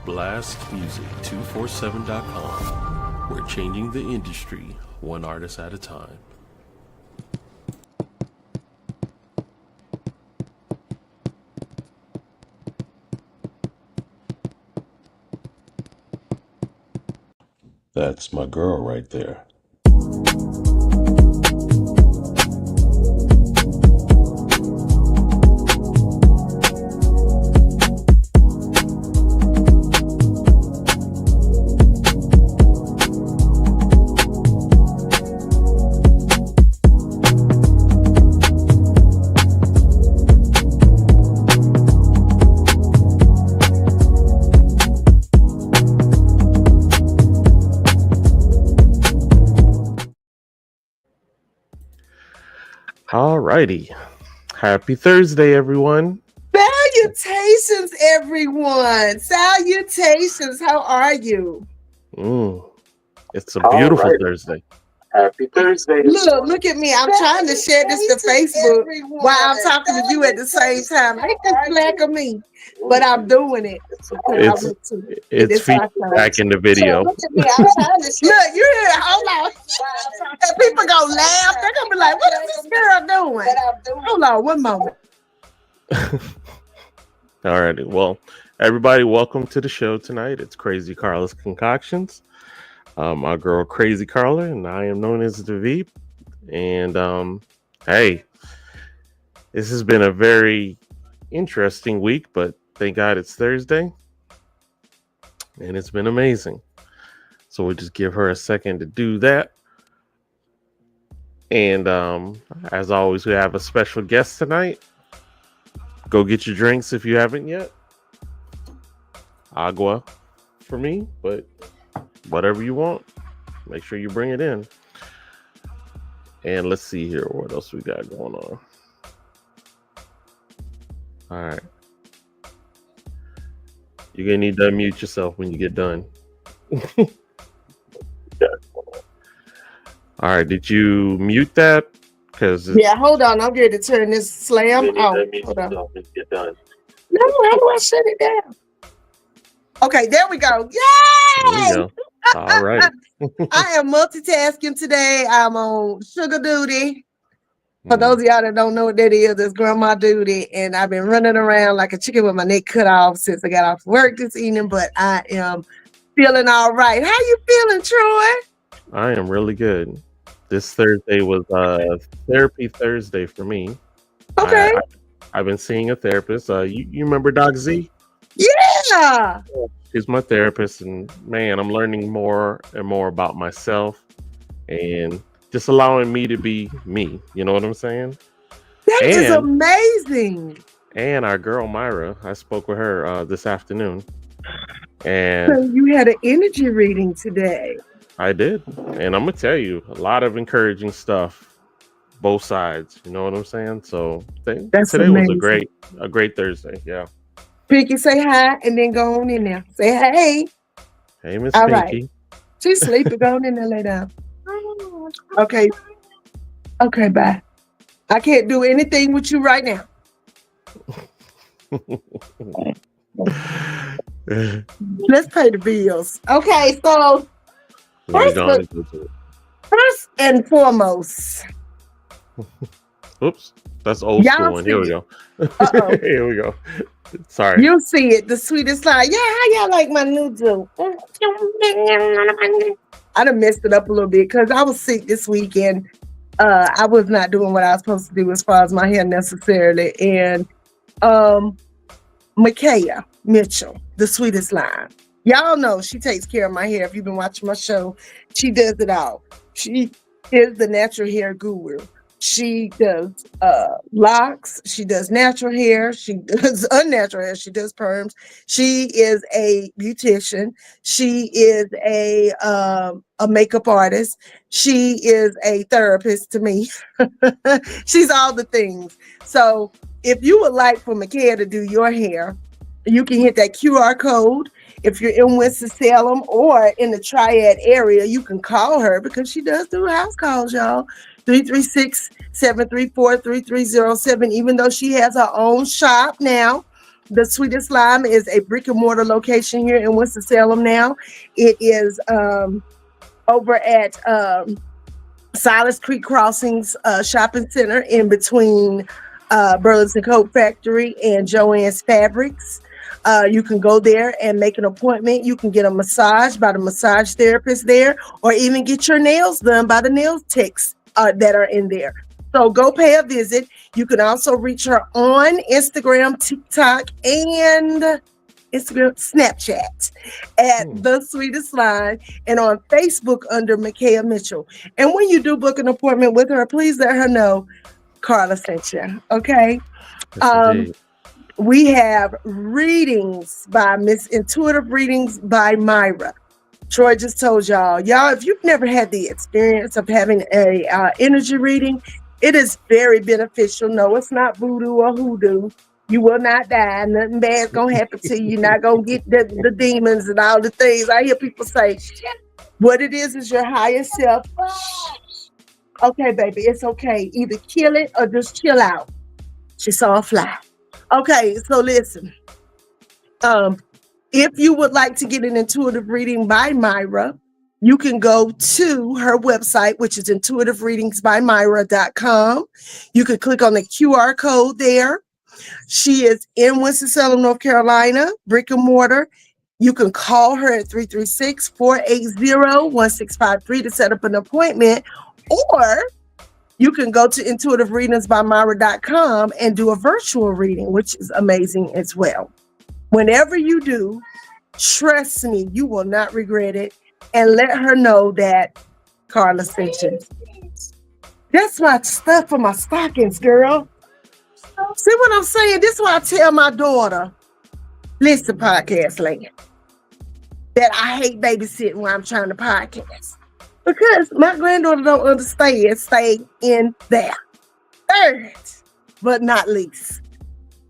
blastmusic247.com. We're changing the industry one artist at a time. That's my girl right there. Alrighty. Happy Thursday, everyone. Salutations, everyone. Salutations. How are you? It's a beautiful Thursday. Happy Thursday. Look at me. I'm trying to share this to Facebook while I'm talking to you at the same time. Ain't this black of me? But I'm doing it. It's feedback in the video. So look at me. I'm trying to share. Look, you hear? Hold on. And people gonna laugh. They're gonna be like, "What is this girl doing?" Hold on, one moment. Alrighty. Well, everybody, welcome to the show tonight. It's Crazy Carla's Concoctions. My girl Crazy Carla, and I am known as the Veep. And hey, this has been a very interesting week, but thank God it's Thursday, and it's been amazing. So we'll just give her a second to do that. And as always, we have a special guest tonight. Go get your drinks if you haven't yet. Agua for me, but whatever you want, make sure you bring it in. And let's see here what else we got going on. All right, you're gonna need to unmute yourself when you get done. All right, did you mute that? Yeah, hold on, I'm going to turn this slam off. Hold on. Get done. No, how do I shut it down? Okay, there we go. Yay! There you go. All right. I am multitasking today. I'm on sugar duty. For those of y'all that don't know what that is, it's grandma duty. And I've been running around like a chicken with my neck cut off since I got off work this evening. But I am feeling all right. How you feeling, Troy? I am really good. This Thursday was Therapy Thursday for me. Okay. I've been seeing a therapist. You remember Doc Z? Yeah. She's my therapist, and man, I'm learning more and more about myself and just allowing me to be me. You know what I'm saying? That is amazing. And our girl Myra, I spoke with her this afternoon. And so you had an energy reading today. I did. And I'm going to tell you, a lot of encouraging stuff, both sides. You know what I'm saying? So today amazing. Was a great Thursday. Yeah. Pinky, say hi and then go on in there. Say hey. Hey, Miss Pinky. Right. She's sleeping. Go on in there, lay down. Okay. Okay, bye. I can't do anything with you right now. Let's pay the bills. Okay, so first and foremost. Oops, that's old school one. Here we go. Here we go. Sorry. You see it, the sweetest line. Yeah, how y'all like my noodle? I done messed it up a little bit because I was sick this weekend. I was not doing what I was supposed to do as far as my hair necessarily. And Micaiah Mitchell, the sweetest line. Y'all know she takes care of my hair. If you've been watching my show, she does it all. She is the natural hair guru. She does locks. She does natural hair. She does unnatural hair. She does perms. She is a beautician. She is a makeup artist. She is a therapist to me. She's all the things. So if you would like for Micaiah to do your hair, you can hit that QR code. If you're in Winston-Salem or in the Triad area, you can call her because she does do house calls, y'all. 336-734-3307. Even though she has her own shop now, The Sweetest Slime is a brick and mortar location here in Winston-Salem now. It is over at Silas Creek Crossings Shopping Center in between Burlington Coat Factory and Joann's Fabrics. You can go there and make an appointment. You can get a massage by the massage therapist there, or even get your nails done by the nail techs that are in there. So go pay a visit. You can also reach her on Instagram, TikTok, and Snapchat at The Sweetest Line, and on Facebook under Micaiah Mitchell. And when you do book an appointment with her, please let her know Carla sent you. Okay. Yes, We have readings by Miss Intuitive Readings by Myra. Troy just told y'all, if you've never had the experience of having a energy reading, it is very beneficial. No, it's not voodoo or hoodoo. You will not die. Nothing bad's gonna happen to you. You're not gonna get the demons and all the things. I hear people say, what it is your higher self. Okay, baby, it's okay. Either kill it or just chill out. She saw a fly. Okay, so listen. If you would like to get an intuitive reading by Myra, you can go to her website, which is intuitivereadingsbymyra.com. You can click on the QR code there. She is in Winston-Salem, North Carolina, brick and mortar. You can call her at 336-480-1653 to set up an appointment, or you can go to intuitivereadingsbymyra.com and do a virtual reading, which is amazing as well. Whenever you do, trust me, you will not regret it. And let her know that Carla sent you. That's my stuff for my stockings, girl. See what I'm saying? This is why I tell my daughter, listen, podcast land, that I hate babysitting when I'm trying to podcast. Because my granddaughter don't understand, stay in there. Third, but not least,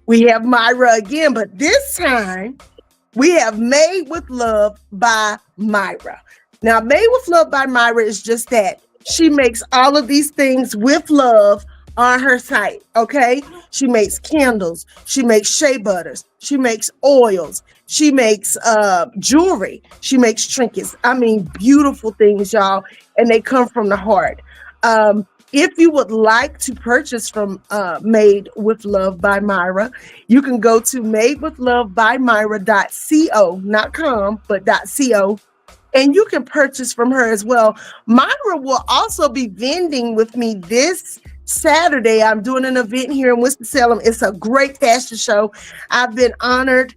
we have Myra again, but this time we have Made with Love by Myra. Now, Made with Love by Myra is just that. She makes all of these things with love on her site, okay? She makes candles. She makes shea butters. She makes oils. She makes jewelry. She makes trinkets. I mean, beautiful things, y'all, and they come from the heart. If you would like to purchase from Made with Love by Myra, you can go to madewithlovebymyra.co, not com, but .co, and you can purchase from her as well. Myra will also be vending with me this Saturday. I'm doing an event here in Winston-Salem. It's a great fashion show. I've been honored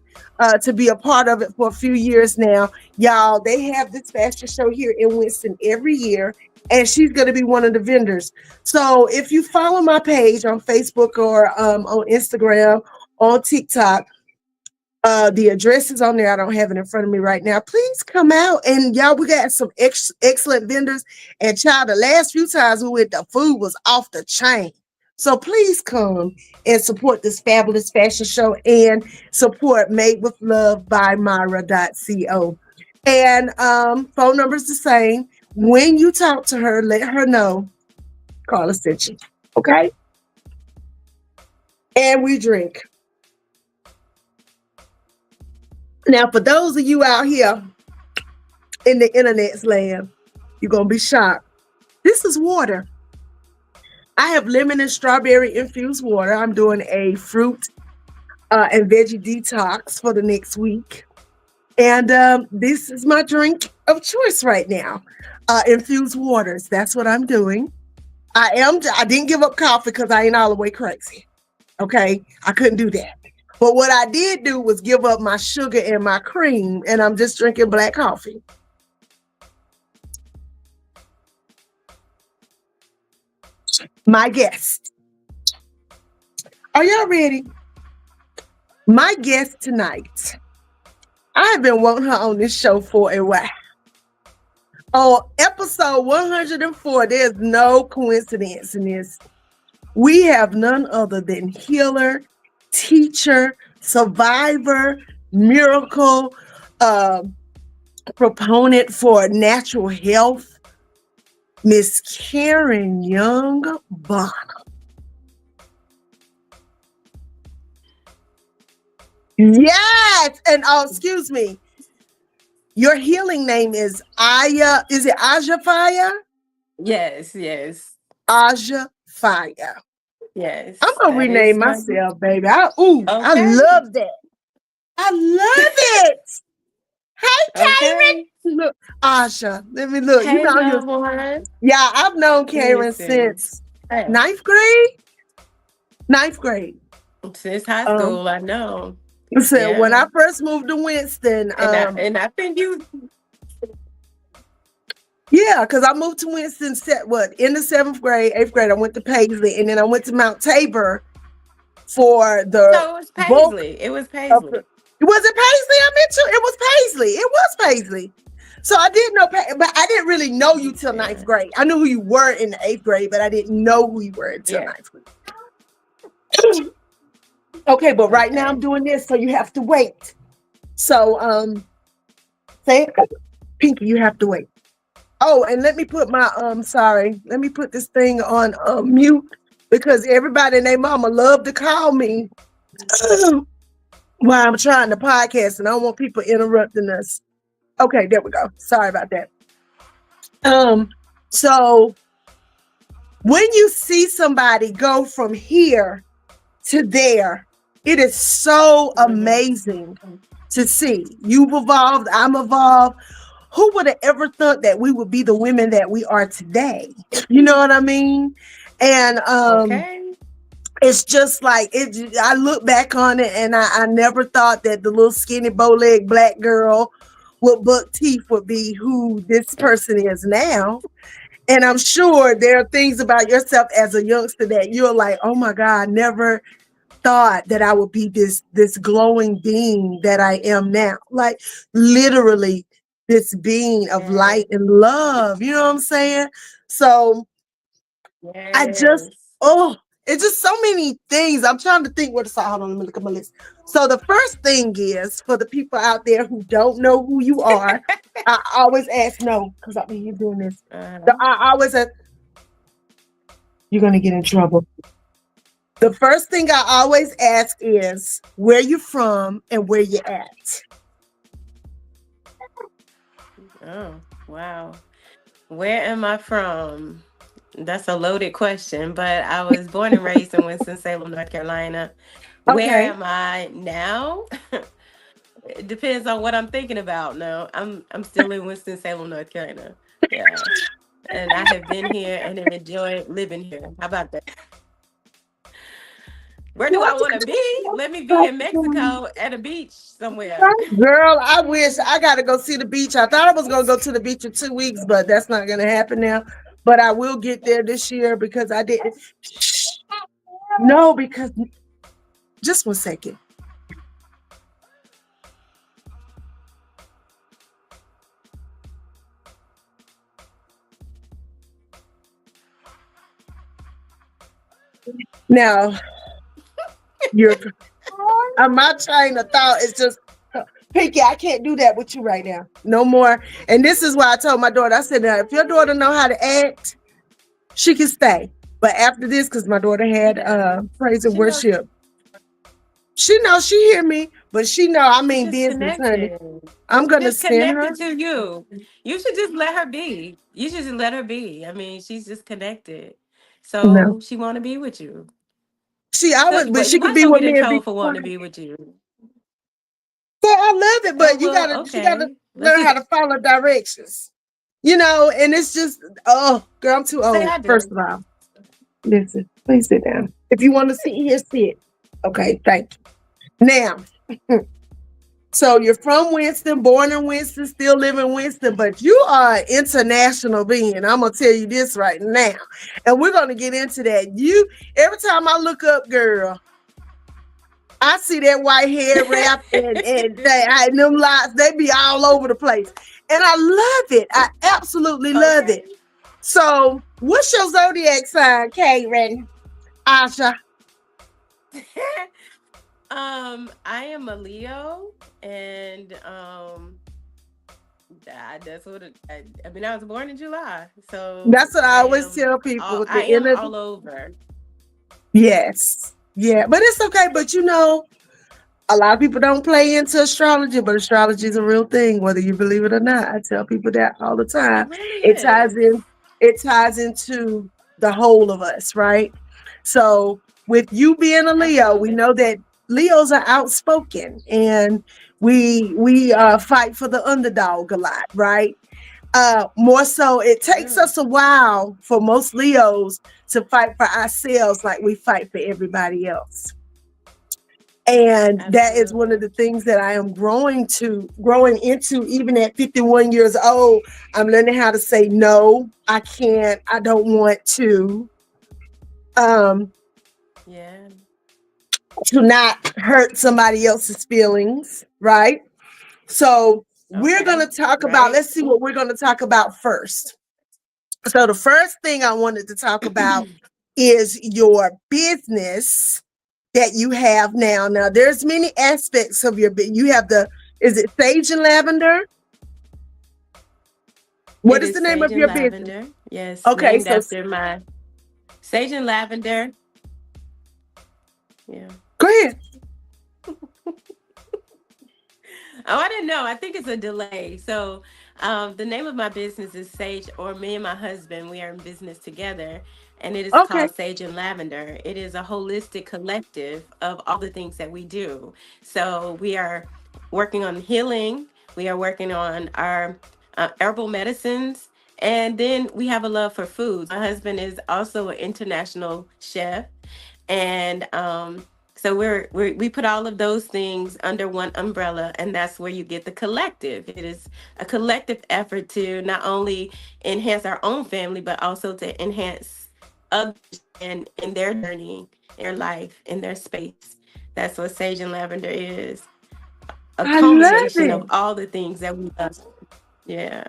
to be a part of it for a few years now. Y'all, they have this fashion show here in Winston every year, and she's going to be one of the vendors. So if you follow my page on Facebook or on Instagram, on TikTok, the address is on there. I don't have it in front of me right now. Please come out. And y'all, we got some excellent vendors. And child, the last few times we went, the food was off the chain. So please come and support this fabulous fashion show and support Made with Love by Myra.co. And phone number is the same. When you talk to her, let her know Carla sent you. Okay? And we drink. Now, for those of you out here in the internet's land, you're going to be shocked. This is water. I have lemon and strawberry infused water. I'm doing a fruit and veggie detox for the next week. And this is my drink of choice right now. Infused waters. That's what I'm doing. I didn't give up coffee because I ain't all the way crazy. Okay? I couldn't do that. But what I did do was give up my sugar and my cream, and I'm just drinking black coffee. My guest. Are y'all ready? My guest tonight. I have been wanting her on this show for a while. On episode 104, there's no coincidence in this. We have none other than healer, teacher, survivor, miracle, proponent for natural health, Miss Karen Young Bonham. Yes. And oh, excuse me. Your healing name is Aya. Is it Aja Fire? Yes, yes, Aja Fire. I'm yes. gonna That rename is my myself, baby. I okay. love that. I love it. Hey, Okay. Karen. Look, Aja. Let me look. You Hey, know you. loved one. Yeah, I've known Karen Listen. since Hey, ninth grade. Ninth grade. since high Um, school, I know. so when Yeah. I first moved to Winston, And I think you yeah, because I moved to Winston set what in the seventh grade, eighth grade. I went to Paisley, and then I went to Mount Tabor for the so it was bulk Paisley. It was of the. Paisley. Was it Paisley? I meant you. It was Paisley. It was Paisley. So I didn't know, but I didn't really know you till ninth Yeah. grade. I knew who you were in the eighth grade, but I didn't know who you were until Yeah. ninth grade. Okay, but right now I'm Okay. doing this, so you have to wait. So say Pinky, you have to wait. Oh, and let me put my sorry, let me put this thing on mute because everybody and their mama love to call me while I'm trying to podcast, and I don't want people interrupting us. Okay, there we go. Sorry about that. So when you see somebody go from here to there, it is so amazing to see. You've evolved, I'm evolved. Who would have ever thought that we would be the women that we are today? You know what I mean? And Okay. it's just like it. I look back on it, and I never thought that the little skinny bow leg black girl with buck teeth would be who this person is now. And I'm sure there are things about yourself as a youngster that you're like, oh my God, never thought that I would be this glowing being that I am now. Like literally this being of Yes. light and love. You know what I'm saying? So I just, Yes. oh, it's just so many things. I'm trying to think where to start. Hold on, let me look at my list. So the first thing is for the people out there who don't know who you are, I always ask no, because I mean you're doing this. Uh-huh. I always ask, you're gonna get in trouble. The first thing I always ask is where you from and where you at. Oh, wow. Where am I from? That's a loaded question, but I was born and raised in Winston-Salem, North Carolina. Where Okay. am I now? It depends on what I'm thinking about now. I'm still in Winston-Salem, North Carolina. Yeah. And I have been here and have enjoyed living here. How about that? Where do I want to be? Let me be in Mexico at a beach somewhere. Girl, I wish I gotta go see the beach. I thought I was gonna go to the beach in 2 weeks, but that's not gonna happen now. But I will get there this year because I didn't. No, because just 1 second. Now you're my train of thought is just Pinky, I can't do that with you right now. No more. And this is why I told my daughter, I said, now, if your daughter know how to act, she can stay. But after this, because my daughter had praise and She knows worship, she knows she hear me, but she know I she's mean just business, honey. connected. I'm She's gonna just send her. connected to you. You should just let her be. You should just let her be. I mean, she's just connected. No. So she want to be with you. She So, always, but but you she could might be gonna with get in me and be trouble for wanting to quiet. be with you. So I love it, Oh but well, she gotta okay. Let's learn see. how to follow directions. You know, and it's just, oh, girl, I'm too Say old. I First do. of all, listen, please sit down. If you want to sit here, sit. Okay, thank you. Now, so you're from Winston, born in Winston, still live in Winston, but you are an international being. I'm gonna tell you this right now, and we're gonna get into that. You every time I look up, girl, I see that white hair wrap and them lights, they be all over the place. And I love it. I absolutely love Okay. it. So, what's your zodiac sign, Karen? Asha. I am a Leo, and that's what I mean. I was born in July, so That's what I always tell people with I the am end of all over. yes. Yeah, but it's okay. But you know, A lot of people don't play into astrology, but astrology is a real thing, whether you believe it or not. I tell people that all the It time. really It ties is. in, it ties into the whole of us, right? So with you being a Leo, we Absolutely. know that Leos are outspoken and we fight for the underdog a lot, right? More so, it takes True. us a while for most Leos to fight for ourselves like we fight for everybody else. And that is one of Absolutely. the things that I am growing into, even at 51 years old. I'm learning how to say no, I can't, I don't want um, Yeah. to not hurt somebody else's feelings, right? So we're Okay. gonna talk about, Right. let's see what we're gonna talk about first. So the first thing I wanted to talk about is your business that you have now. Now there's many aspects of your business. You have the, is it sage and lavender? What It is is the name sage of and your business? lavender. Yes, Okay, named so after my sage and lavender. Yeah. go ahead. Oh, I didn't know. I think it's a delay. So, the name of my business is Sage, or me and my husband, we are in business together, and it is Okay. called Sage and Lavender. It is a holistic collective of all the things that we do. So, we are working on healing, we are working on our herbal medicines, and then we have a love for food. My husband is also an international chef, and so we put all of those things under one umbrella, and that's where you get the collective. It is a collective effort to not only enhance our own family, but also to enhance others and in their journey, their life, in their space. That's what Sage and Lavender is. A I love culmination of it. all the things that we love. Yeah.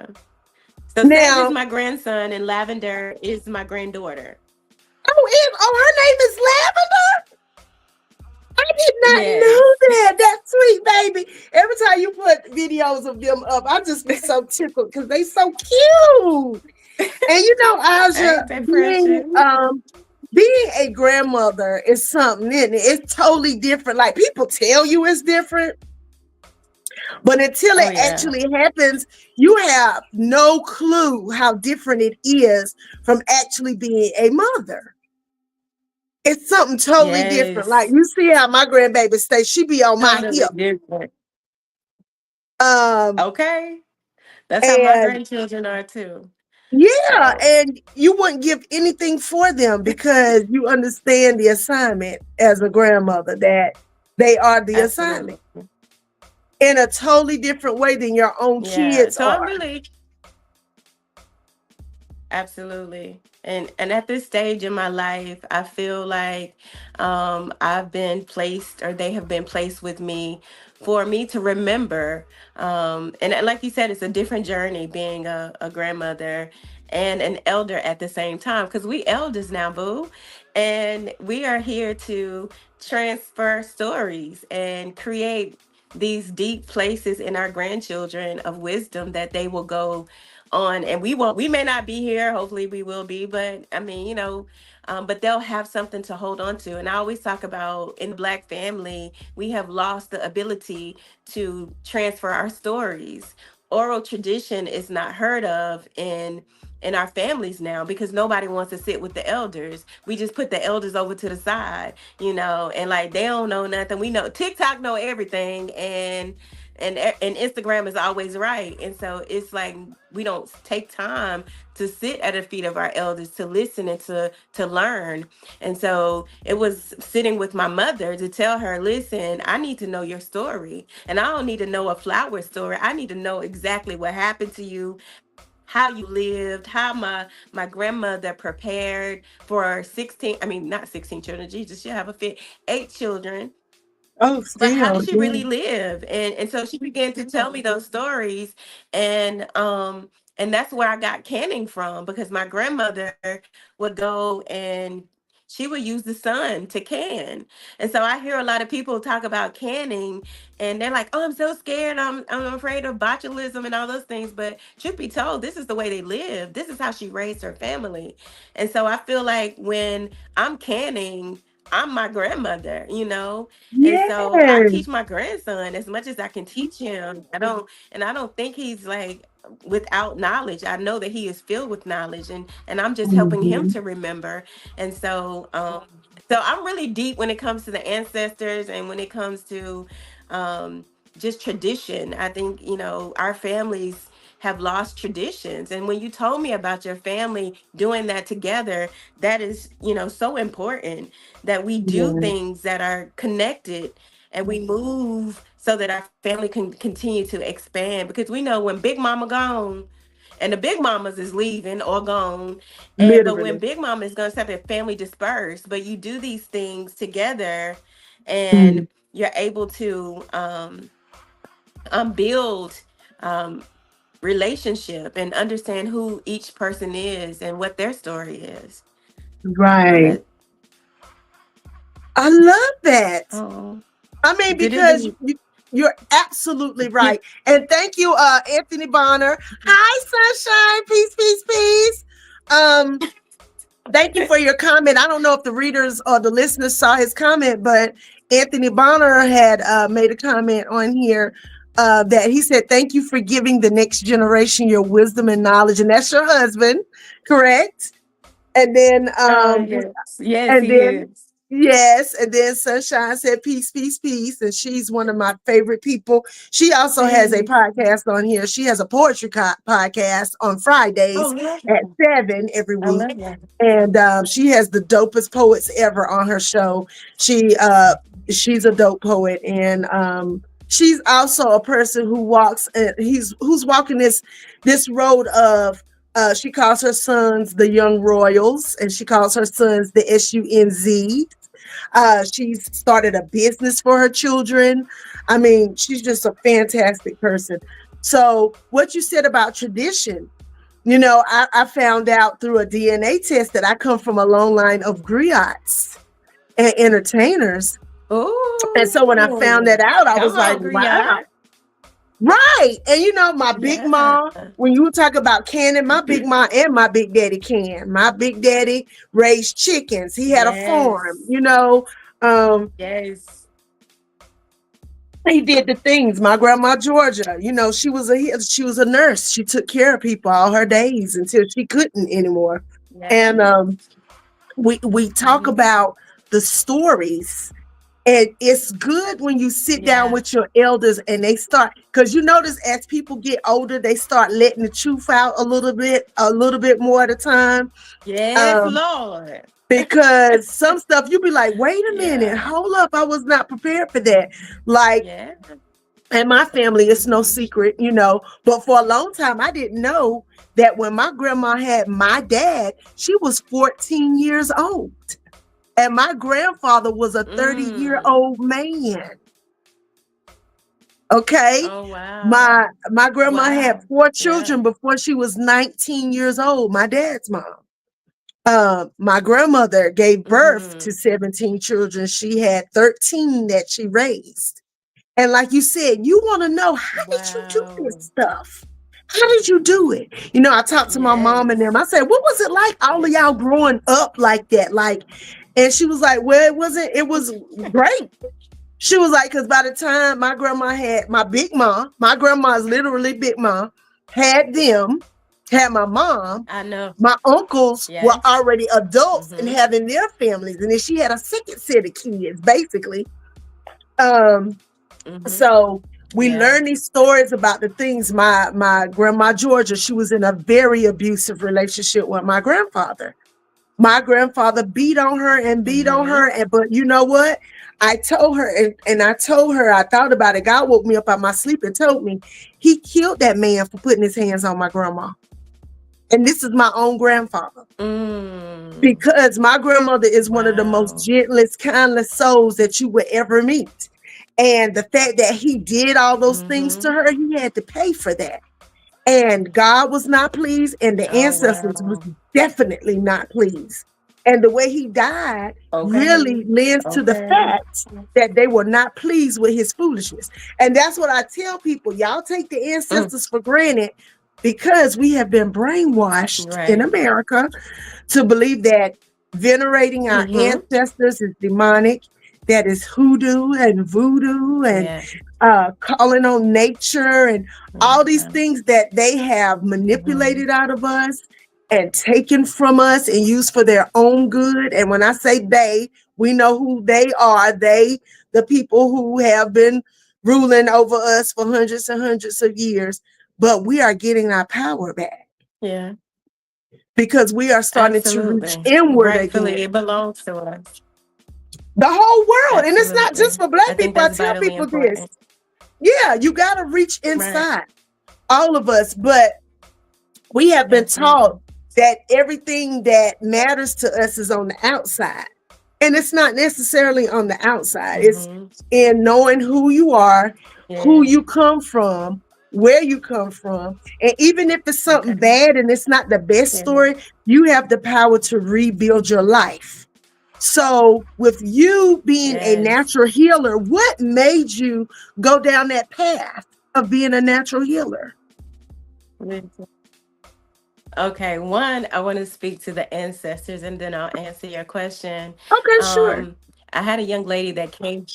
So Sage is Now, my grandson and Lavender is my granddaughter. her name is Lavender? I did not know Yes. that. That's sweet, baby. Every time you put videos of them up, I just be so tickled because they so cute. And you know, Aja, Ain't that precious? being a grandmother is something, isn't it? It's totally different. Like people tell you it's different, but until Oh it yeah. actually happens, you have no clue how different it is from actually being a mother. It's something totally different. Like Yes. you see how my grandbaby stays, she be on my Totally hip. different. Um, Okay. That's how my and grandchildren are too. yeah, So and you wouldn't give anything for them because you understand the assignment as a grandmother, that they are the assignment absolutely. in a totally different way than your own Yeah. kids So I'm are. really absolutely. And at this stage in my life, I feel like I've been placed, or they have been placed with me for me to remember. And like you said, it's a different journey being a grandmother and an elder at the same time, because we elders now, boo. And we are here to transfer stories and create these deep places in our grandchildren of wisdom that they will go on, and we may not be here, hopefully we will be, but I mean, but they'll have something to hold on to. And I always talk about, in the Black family, we have lost the ability to transfer our stories. Oral tradition is not heard of in our families now, because nobody wants to sit with the elders. We just put the elders over to the side, and like they don't know nothing. We know TikTok know everything, and Instagram is always right. And so it's like we don't take time to sit at the feet of our elders, to listen and to learn. And so it was sitting with my mother to tell her, listen, I need to know your story. And I don't need to know a flower story. I need to know exactly what happened to you, how you lived, how my grandmother prepared for 16, I mean not 16 children, Jesus, she'll have a fit, 8 children, Oh, but how still, did she yeah. really live? And so she began to tell me those stories. And that's where I got canning from, because my grandmother would go and she would use the sun to can. And so I hear a lot of people talk about canning, and they're like, oh, I'm so scared, I'm afraid of botulism and all those things. But truth be told, this is the way they live, this is how she raised her family. And so I feel like when I'm canning, I'm my grandmother, and so I Yes. teach my grandson as much as I can teach him. I don't think he's like without knowledge. I know that he is filled with knowledge, and I'm just helping him Mhm. to remember. And so I'm really deep when it comes to the ancestors and when it comes to um, just tradition. I think our families have lost traditions, and when you told me about your family doing that together, that is so important that we do Yeah. things that are connected and we move so that our family can continue to expand, because we know when big mama gone and the big mamas is leaving or gone, and but when Literally. big mama is going to step, the family dispersed, but you do these things together Mm. and you're able to build um relationship and understand who each person is and what their story is. Right. That I love that. oh I mean, did it because do you're absolutely you right. And thank you, Anthony Bonner. Hi, sunshine. Peace, peace, peace. Um, Thank you for your comment. I don't know if the readers or the listeners saw his comment, but Anthony Bonner had made a comment on here that he said, "Thank you for giving the next generation your wisdom and knowledge," and that's your husband, correct? And then, yes, yes, and he then, is. yes, and then Sunshine said, "Peace, peace, peace," and she's one of my favorite people. She also has a Peace. podcast on here. She has a poetry podcast on Fridays Oh, love at that. 7 every I week, love that. and she has the dopest poets ever on her show. She's a dope poet, and she's also a person who walks. Who's walking this road of. She calls her sons the Young Royals, and she calls her sons the SUNZ. She's started a business for her children. I mean, she's just a fantastic person. So, what you said about tradition, I found out through a DNA test that I come from a long line of griots and entertainers. And so when I found that Oh, out, I come was like, on, wow. Griot. Right. And my big Yeah. mom, when you talk about canning, my big mom and my big daddy can. My big daddy raised chickens. He had a farm, Yes. Um, Yes. he did the things. My grandma Georgia, she was a nurse. She took care of people all her days until she couldn't anymore. And Yes. we talk Hmm. about the stories. And it's good when you sit down Yeah. with your elders and they start, because you notice as people get older, they start letting the truth out a little bit more at a time. Yes, Um, Lord. because some stuff you be like, wait a minute, Yeah. hold up, I was not prepared for that. Like, Yeah. and my family, it's no Hmm. secret, but for a long time, I didn't know that when my grandma had my dad, she was 14 years old. And my grandfather was a 30-year Mm. old man. Okay. Oh, wow. My grandma had Wow. four Yeah. children before she was 19 years old, my dad's mom. My grandmother gave birth to Hmm. 17 children. She had 13 that she raised. And like you said, you want to know, how did you do this Wow. stuff? How did you do it? I talked to my mom and them. Yes. I said, what was it like, all of y'all Yes. growing up like that? Like, and she was like, well, it was great. She was like, because by the time my grandma had my big mom, my grandma's literally big mom, had them, had my mom, I know. my uncles were Yes. already adults and Hmm. having their families. And then she had a second set of kids, basically. Um, Hmm. so we Yeah. learned these stories about the things. My grandma Georgia, she was in a very abusive relationship with my grandfather. My grandfather beat on her and beat on Hmm. her. But you know what? I told her, and I told her, I thought about it. God woke me up out my sleep and told me he killed that man for putting his hands on my grandma. And this is my own grandfather. Mm. Because my grandmother is one of the most Wow. gentlest, kindest souls that you would ever meet. And the fact that he did all those things to Hmm. her, he had to pay for that. And God was not pleased, and the Oh, ancestors was wow. definitely not pleased. And the way he died Okay. really lends to the Okay. fact that they were not pleased with his foolishness. And that's what I tell people. Y'all take the Mm. ancestors for granted because we have been brainwashed in Right. America to believe that Venerating our Mm-hmm. ancestors is demonic. That is hoodoo and voodoo and Yeah. calling on nature and all these Mm-hmm. things that they have Mm-hmm. manipulated out of us and taken from us and used for their own good. And when I say they, we know who they are. They, the people who have been ruling over us for hundreds and hundreds of years. But we are getting our power back Yeah. because we are starting to reach Absolutely. inward Rightfully, again. it belongs to us. The whole world. And it's not just Absolutely. for black I think people. I that's tell vitally people this. important. Yeah, you got to reach Right. inside, all of us. But we have been taught Absolutely. that everything that matters to us is on the outside. And it's not necessarily on the outside, it's Mm-hmm. in knowing who you are, who Yeah. you come from, where you come from. And even if it's something Okay. bad and it's not the best Yeah. story, you have the power to rebuild your life. So, with you being a Yes. natural healer, what made you go down that path of being a natural healer? Okay, one, I want to speak to the ancestors and then I'll answer your question. Okay, sure. Um, I had a young lady that came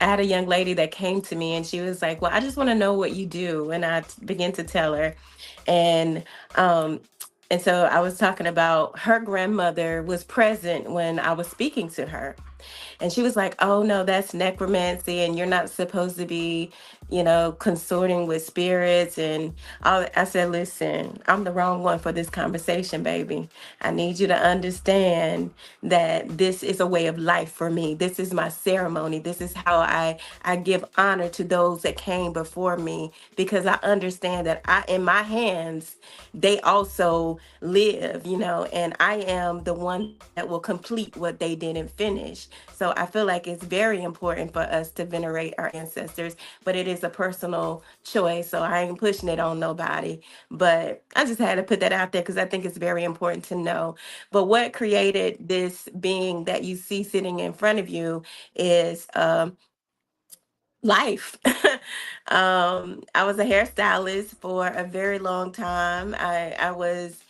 I had a young lady that came to me and she was like, "Well, I just want to know what you do." And began to tell her. And um and so I was talking about her grandmother was present when I was speaking to her. And she was like, "Oh no, that's necromancy, and you're not supposed to be, consorting with spirits." And I said, "Listen, I'm the wrong one for this conversation, baby. I need you to understand that this is a way of life for me. This is my ceremony. This is how I give honor to those that came before me because I understand that I in my hands they also live, and I am the one that will complete what they didn't finish. So I feel like it's very important for us to venerate our ancestors, but it is a personal choice. So I ain't pushing it on nobody. But I just had to put that out there because I think it's very important to know. But what created this being that you see sitting in front of you is life. I was a hairstylist for a very long time. I was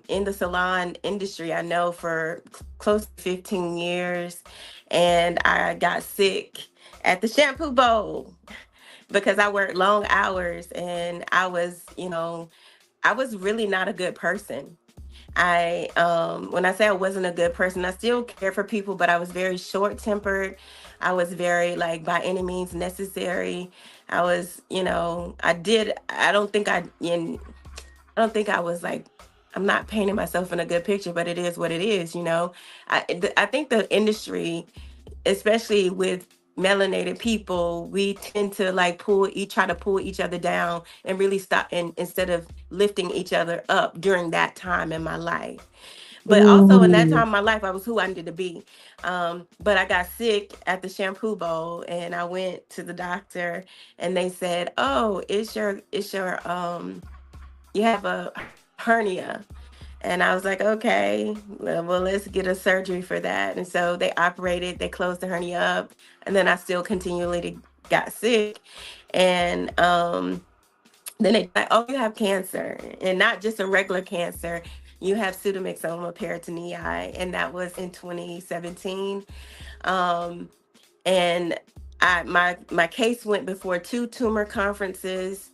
in the salon industry, I know, for close to 15 years. And I got sick at the shampoo bowl because I worked long hours and I was really not a good person. When I say I wasn't a good person, I still cared for people, but I was very short tempered. I was very like by any means necessary. I was, I don't think I was like, I'm not painting myself in a good picture, but it is what it is. I think the industry, especially with melanated people, we tend to like try to pull each other down and really stop and instead of lifting each other up during that time in my life. But also in that Mhm. time in my life, I was who I needed to be. But I got sick at the shampoo bowl and I went to the doctor and they said, "Oh, you have a hernia." And I was like, "Okay, well, let's get a surgery for that." And so they operated, they closed the hernia up, and then I still continually got sick. And then they like, "Oh, you have cancer, and not just a regular cancer. You have pseudomyxoma peritonei," and that was in 2017. Um, and my case went before two tumor conferences.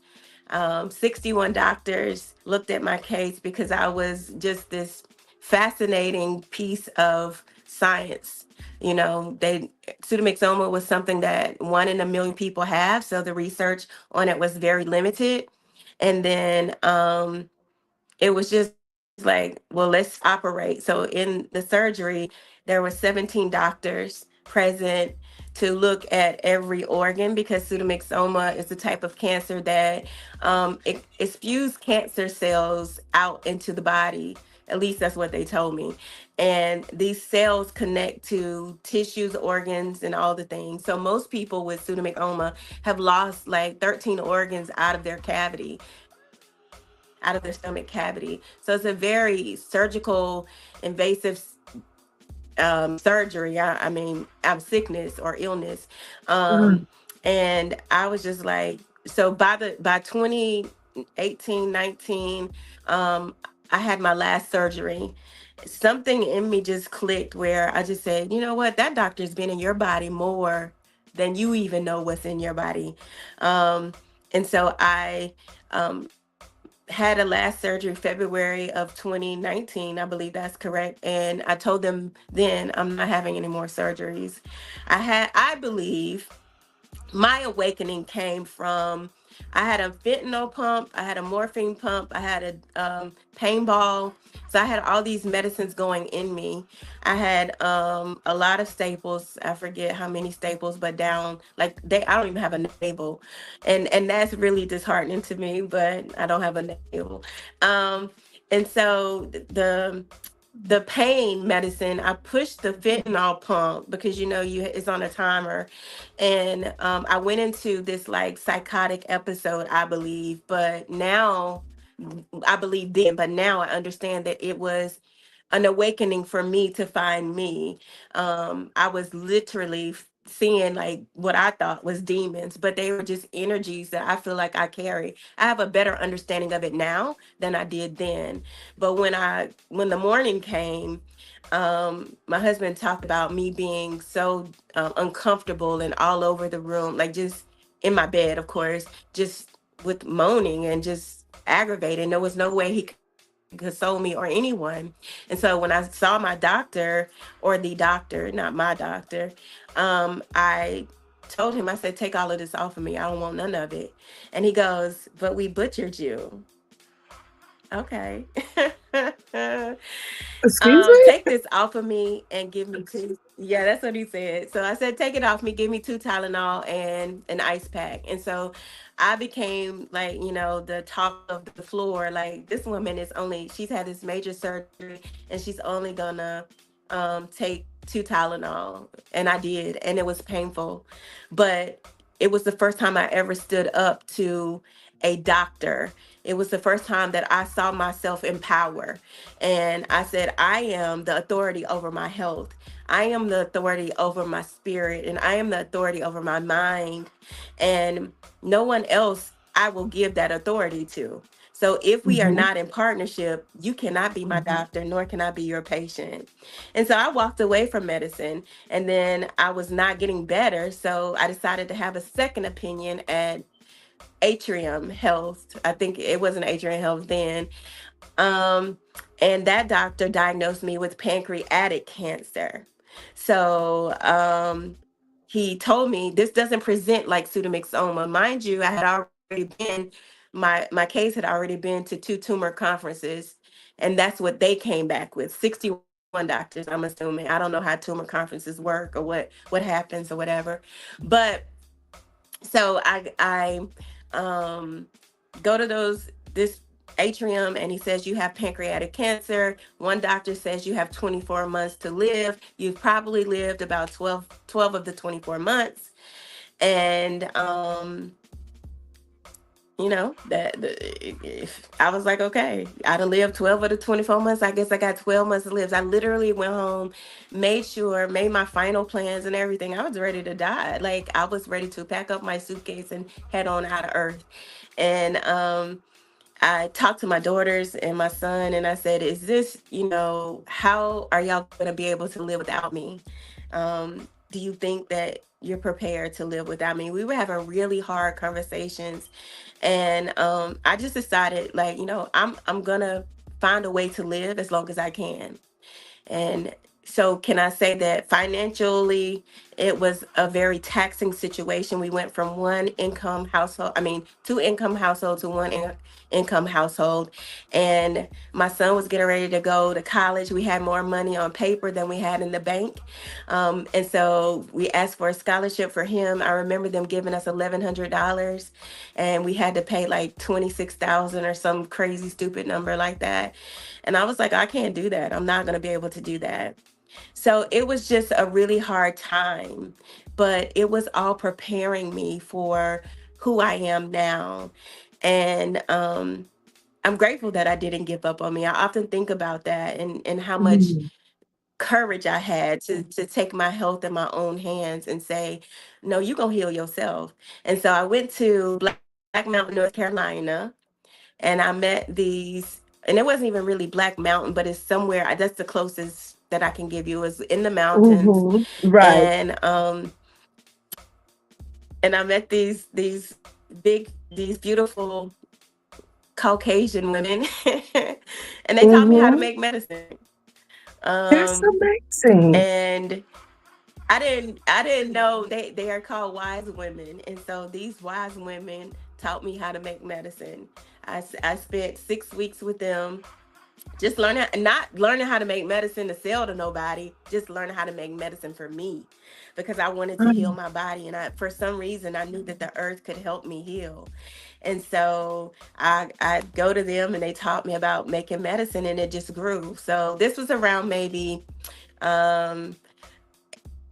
61 doctors looked at my case because I was just this fascinating piece of science. They pseudomyxoma was something that 1 in a million people have, so the research on it was very limited. And then it was just like, well, let's operate. So in the surgery, there were 17 doctors present to look at every organ because pseudomyxoma is the type of cancer that it spews cancer cells out into the body. At least that's what they told me. And these cells connect to tissues, organs, and all the things. So most people with pseudomyxoma have lost like 13 organs out of their cavity, out of their stomach cavity. So it's a very surgical, invasive surgery. I mean, sickness or illness. Mm. And I was just like, so by 2018, 19, I had my last surgery. something in me just clicked where I just said, you know what, that doctor's been in your body more than you even know what's in your body. Um, and so I had a last surgery February of 2019, I believe that's correct. And I told them then I'm not having any more surgeries. I believe my awakening came from, I had a fentanyl pump, I had a morphine pump, I had a pain ball. So I had all these medicines going in me. I had a lot of staples. I forget how many staples, but down like they I don't even have a navel. And that's really disheartening to me, but I don't have a navel. Um and so the pain medicine, I pushed the fentanyl pump because it's on a timer, and I went into this like psychotic episode, I believe. But now, I believe then, but now I understand that it was an awakening for me to find me. I was literally seeing like what I thought was demons, but they were just energies that I feel like I carry. I have a better understanding of it now than I did then. But when the morning came, my husband talked about me being so uncomfortable and all over the room, like just in my bed, of course, just with moaning and just aggravated. There was no way he could console me or anyone. And so when I saw my doctor, or the doctor, not my doctor, I told him, I said, take all of this off of me. I don't want none of it. And he goes, but we butchered you. Okay. Excuse Take me? this off of me and give me two. Yeah, that's what he said. So I said, take it off me, give me two Tylenol and an ice pack. And so I became like, the talk of the floor. Like, this woman she's had this major surgery and she's only gonna take two Tylenol. And I did, and it was painful. But it was the first time I ever stood up to a doctor. It was the first time that I saw myself in power. And I said, I am the authority over my health. I am the authority over my spirit. And I am the authority over my mind. And no one else I will give that authority to. So if we are Mhm. not in partnership, you cannot be my doctor, nor can I be your patient. And so I walked away from medicine, and then I was not getting better. So I decided to have a second opinion at Atrium Health. I think it wasn't Atrium Health then. Um, and that doctor diagnosed me with pancreatic cancer. So he told me this doesn't present like pseudomyxoma. Mind you, I had already been, my case had already been to two tumor conferences, and that's what they came back with. 61 doctors, I'm assuming. I don't know how tumor conferences work or what happens or whatever. But so I um go to this atrium, and he says you have pancreatic cancer. One doctor says you have 24 months to live. You've probably lived about 12 of the 24 months. And if I was like, okay, I'd have lived 12 of the 24 months. I guess I got 12 months to live. I literally went home, made my final plans and everything. I was ready to die. Like, I was ready to pack up my suitcase and head on out of Earth. And I talked to my daughters and my son, and I said, is this, how are y'all going to be able to live without me? Do you think that you're prepared to live without me? We were having really hard conversations. And I just decided, like, I'm going to find a way to live as long as I can. And so, can I say that financially, it was a very taxing situation? We went from two income household to income household. And my son was getting ready to go to college. We had more money on paper than we had in the bank. And so we asked for a scholarship for him. I remember them giving us $1,100, and we had to pay like 26,000 or some crazy stupid number like that. And I was like, I can't do that. I'm not going to be able to do that. So it was just a really hard time, but it was all preparing me for who I am now. And I'm grateful that I didn't give up on me. I often think about that, and how much Mhm. courage I had to take my health in my own hands and say, no, you're going to heal yourself. And so I went to Black Mountain, North Carolina, and I met these and it wasn't even really Black Mountain, but it's somewhere. That's the closest that I can give you. It's in the mountains, Right. and I met these beautiful Caucasian women, and they taught me how to make medicine. That's amazing. And I didn't know they are called wise women, and so these wise women taught me how to make medicine. I spent 6 weeks with them, just not learning how to make medicine to sell to nobody, just learning how to make medicine for me, because I wanted to heal my body, and for some reason I knew that the earth could help me heal. And so I go to them, and they taught me about making medicine, and it just grew. So this was around maybe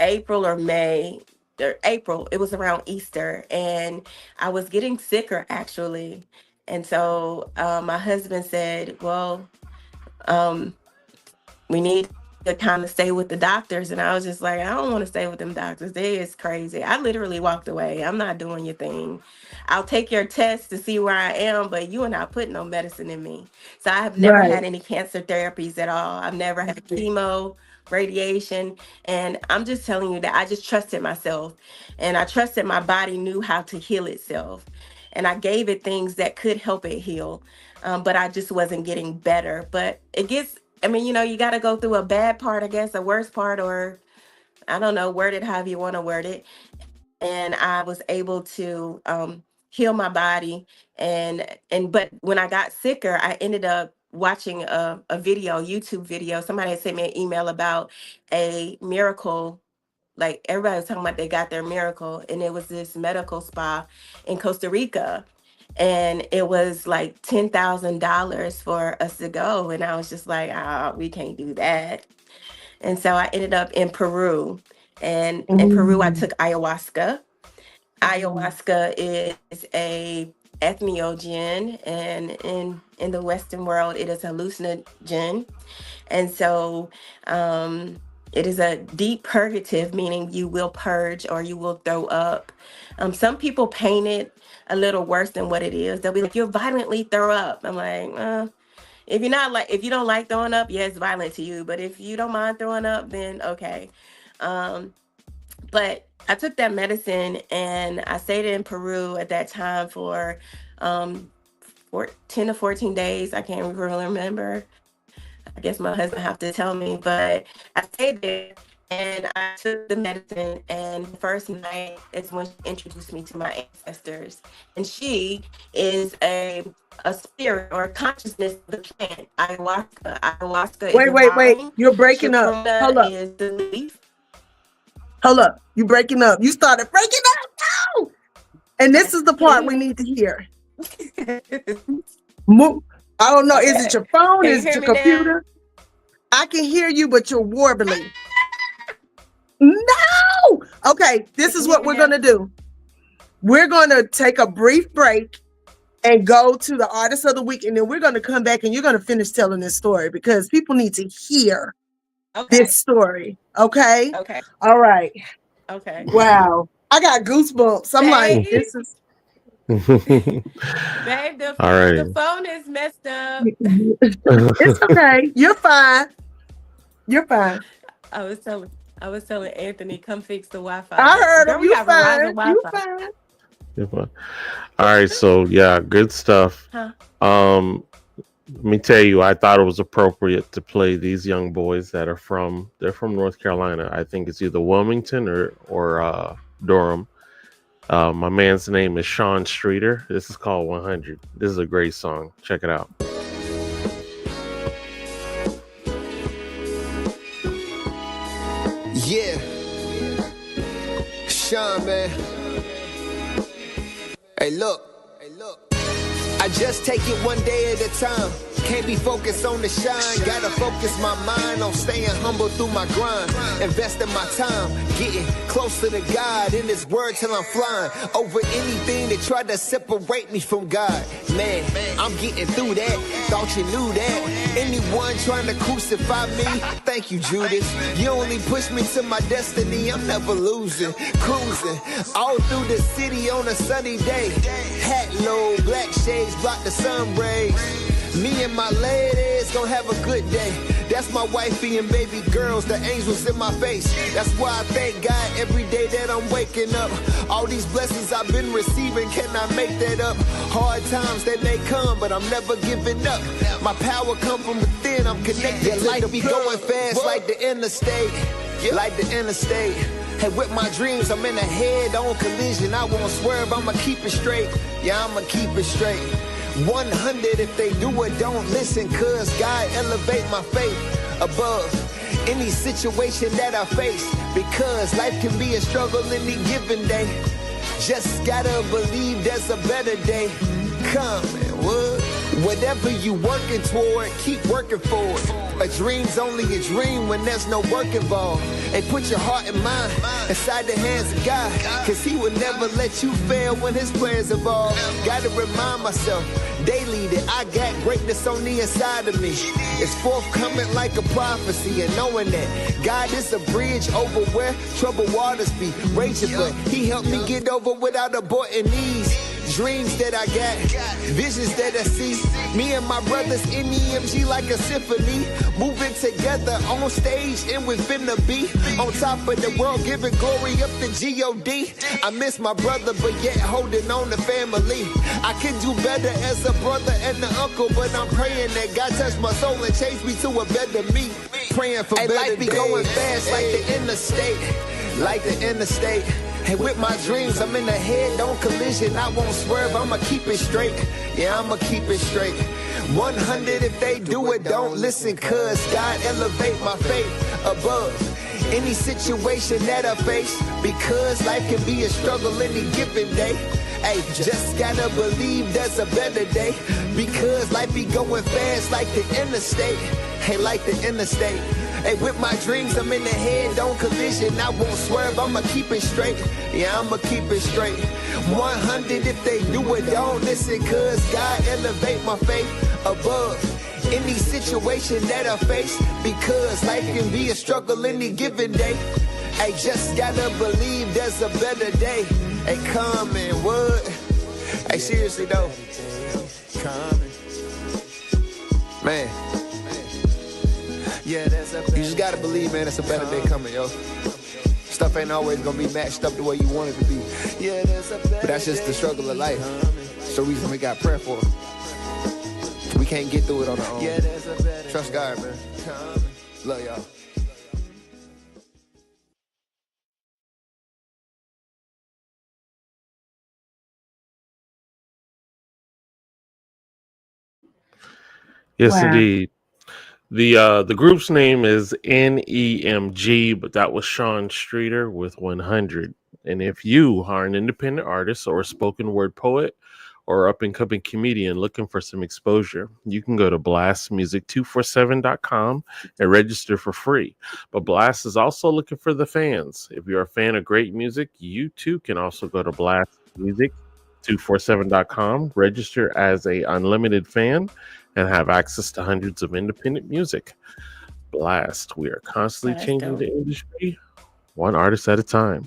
April or May, or April. It was around Easter, and I was getting sicker actually. And so my husband said, well, we need to kind of stay with the doctors. And I was just like, I don't want to stay with them doctors. They is crazy. I literally walked away. I'm not doing your thing. I'll take your test to see where I am, but you are not putting no medicine in me. So I have never had any cancer therapies at all. I've never had chemo, radiation. And I'm just telling you that I just trusted myself, and I trusted my body knew how to heal itself. And I gave it things that could help it heal. But I just wasn't getting better. But it gets, I mean, you got to go through a bad part, I guess, a worst part, or I don't know, word it however you want to word it. And I was able to heal my body. But when I got sicker, I ended up watching a YouTube video. Somebody had sent me an email about a miracle. Like, everybody was talking about they got their miracle, and it was this medical spa in Costa Rica. And it was like $10,000 for us to go. And I was just like, we can't do that. And so I ended up in Peru. And in Peru, I took ayahuasca. Ayahuasca is a entheogen, and in the Western world, it is hallucinogen. And so it is a deep purgative, meaning you will purge or you will throw up. Some people paint it a little worse than what it is. They'll be like, you'll violently throw up. I'm like, if you don't like throwing up, yeah, it's violent to you. But if you don't mind throwing up, then okay. But I took that medicine, and I stayed in Peru at that time for 10 to 14 days. I can't really remember. I guess my husband have to tell me, but I stayed there, and I took the medicine, and the first night is when she introduced me to my ancestors. And she is a spirit or a consciousness of the plant, ayahuasca. Ayahuasca Wait. You're breaking up. Hold up. Is the leaf. Hold up. You breaking up. You started breaking up. No! And this is the part we need to hear. I don't know. Is it your phone? Is it your computer? I can hear you, but you're warbling. No! Okay, this is what we're going to do. We're going to take a brief break and go to the artist of the week, and then we're going to come back, and you're going to finish telling this story, because people need to hear this story. Okay? Okay. All right. Okay. Wow. I got goosebumps. I'm like, this is... Babe, the phone is messed up. It's okay. You're fine. You're fine. I was telling Anthony, come fix the Wi-Fi. I heard him. You fine. You fine. All right, so yeah, good stuff. Let me tell you, I thought it was appropriate to play these young boys that are from North Carolina. I think it's either Wilmington or Durham. My man's name is Sean Streeter. This is called 100. This is a great song. Check it out. Yeah. Sean, man. Hey, look. I just take it one day at a time. Can't be focused on the shine. Gotta focus my mind on staying humble through my grind. Investing my time, getting closer to God in His word till I'm flying over anything that tried to separate me from God. Man, I'm getting through that. Thought you knew that. Anyone trying to crucify me, thank you, Judas. You only push me to my destiny. I'm never losing. Cruising all through the city on a sunny day. Hat low, black shades block the sun rays. Me and my ladies gonna have a good day. That's my wifey and baby girls, the angels in my face. That's why I thank God every day that I'm waking up. All these blessings I've been receiving, cannot make that up. Hard times they may come, but I'm never giving up. My power come from within, I'm connected. Yeah, life be going fast like the interstate. Like the interstate. Hey, with my dreams, I'm in a head-on collision. I won't swerve, I'ma keep it straight. Yeah, I'ma keep it straight. 100 if they do it, don't listen, cause God elevate my faith above any situation that I face, because life can be a struggle any given day. Just gotta believe there's a better day coming. Whatever you working toward, keep working for it. A dream's only a dream when there's no work involved. And put your heart and mind inside the hands of God, cause he will never let you fail when his plans evolve. Gotta remind myself daily that I got greatness on the inside of me. It's forthcoming like a prophecy, and knowing that God is a bridge over where troubled waters be raging, but he helped me get over without aborting these dreams that I got, visions that I see. Me and my brothers in EMG like a symphony, moving together on stage, and we finna be on top of the world, giving glory up to G.O.D. I miss my brother, but yet holding on to family. I can do better as a brother and an uncle, but I'm praying that God touch my soul and change me to a better me. Praying for better life be days. Going fast like the interstate, like the interstate. And with my dreams, I'm in a head-on collision. I won't swerve, I'ma keep it straight. Yeah, I'ma keep it straight. 100 if they do it, don't listen, cause God elevate my faith above any situation that I face, because life can be a struggle any given day. Hey, just gotta believe there's a better day, because life be going fast like the interstate. Hey, like the interstate. Hey, with my dreams, I'm in the head-on collision. I won't swerve, I'ma keep it straight. Yeah, I'ma keep it straight. 100 if they do it, don't listen, cause God elevate my faith above any situation that I face, because life can be a struggle any given day. Hey, just gotta believe there's a better day. Hey, coming, what? Hey, seriously though, coming, man. Yeah, you just gotta believe, man, it's a better day coming, yo. Stuff ain't always gonna be matched up the way you want it to be. Yeah, but that's just the struggle of life. It's the reason we got prayer for. We can't get through it on our own. Trust God, man. Love y'all. Yes, Wow. indeed. The group's name is NEMG, but that was Sean Streeter with 100. And if you are an independent artist or a spoken word poet or up and coming comedian looking for some exposure, you can go to blastmusic247.com and register for free. But Blast is also looking for the fans. If you're a fan of great music, you too can also go to blastmusic247.com, register as a unlimited fan, and have access to hundreds of independent music. Blast. We are constantly That's changing the dope. industry, one artist at a time.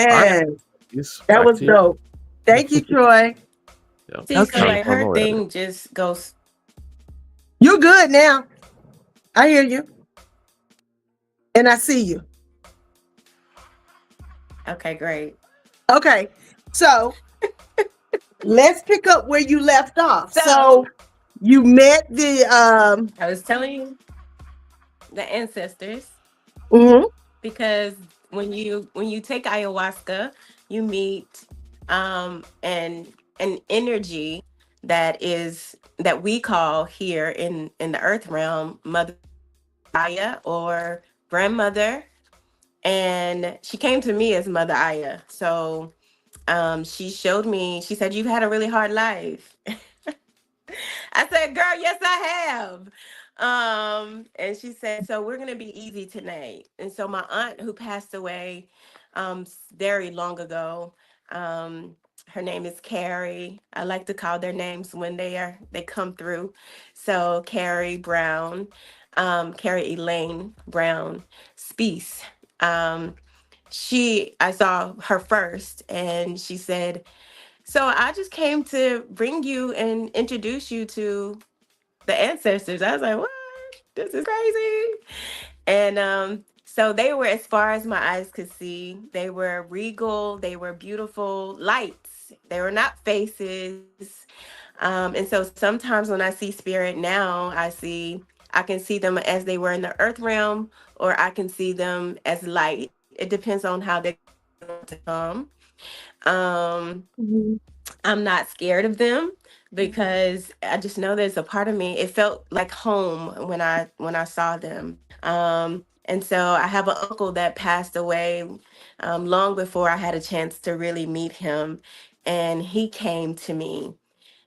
All right, Yes, ladies, that back was to you. dope. Thank you, Troy. Yeah, See, so Okay. like her I'm thing just goes. You good now. I hear you. And I see you. Okay, great. Okay. So let's pick up where you left off. So So you met the I was telling you the ancestors, mhm. because when you take ayahuasca, you meet and an energy that we call here in the earth realm Mother Aya, or grandmother. And she came to me as Mother Aya. So she showed me, she said, "You've had a really hard life." I said, "Girl, yes, I have." And she said, "So we're gonna be easy tonight." And so my aunt, who passed away very long ago, um, her name is Carrie. I like to call their names when they come through. So Carrie Brown, Carrie Elaine Brown Speece. Um, I saw her first, and she said, "So I just came to bring you and introduce you to the ancestors. I was like, what? This is crazy. And so they were as far as my eyes could see. They were regal. They were beautiful lights. They were not faces. And so sometimes when I see spirit now, I can see them as they were in the earth realm, or I can see them as light. It depends on how they're going to come. Mhm. I'm not scared of them because I just know there's a part of me. It felt like home when I saw them. And so I have an uncle that passed away long before I had a chance to really meet him, and he came to me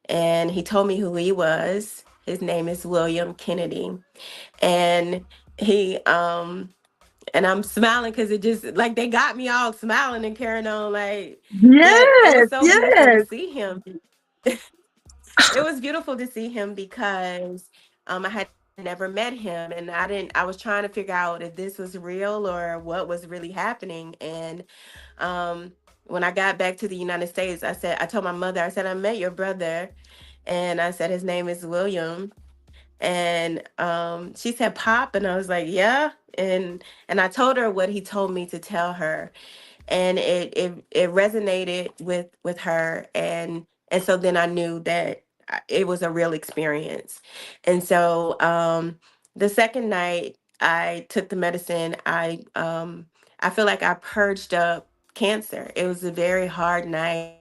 and he told me who he was. His name is William Kennedy, and he and I'm smiling because it just like they got me all smiling and carrying on like, but it was Yes, so beautiful to yes. see him. It was beautiful to see him because I had never met him, and I was trying to figure out if this was real or what was really happening. And um when I got back to the United States, I told my mother, I said, I met your brother, and I said his name is William. And she said, Pop, and I was like, yeah. And I told her what he told me to tell her, and it resonated with her. And so then I knew that it was a real experience. And so the second night I took the medicine, I feel like I purged up cancer. It was a very hard night.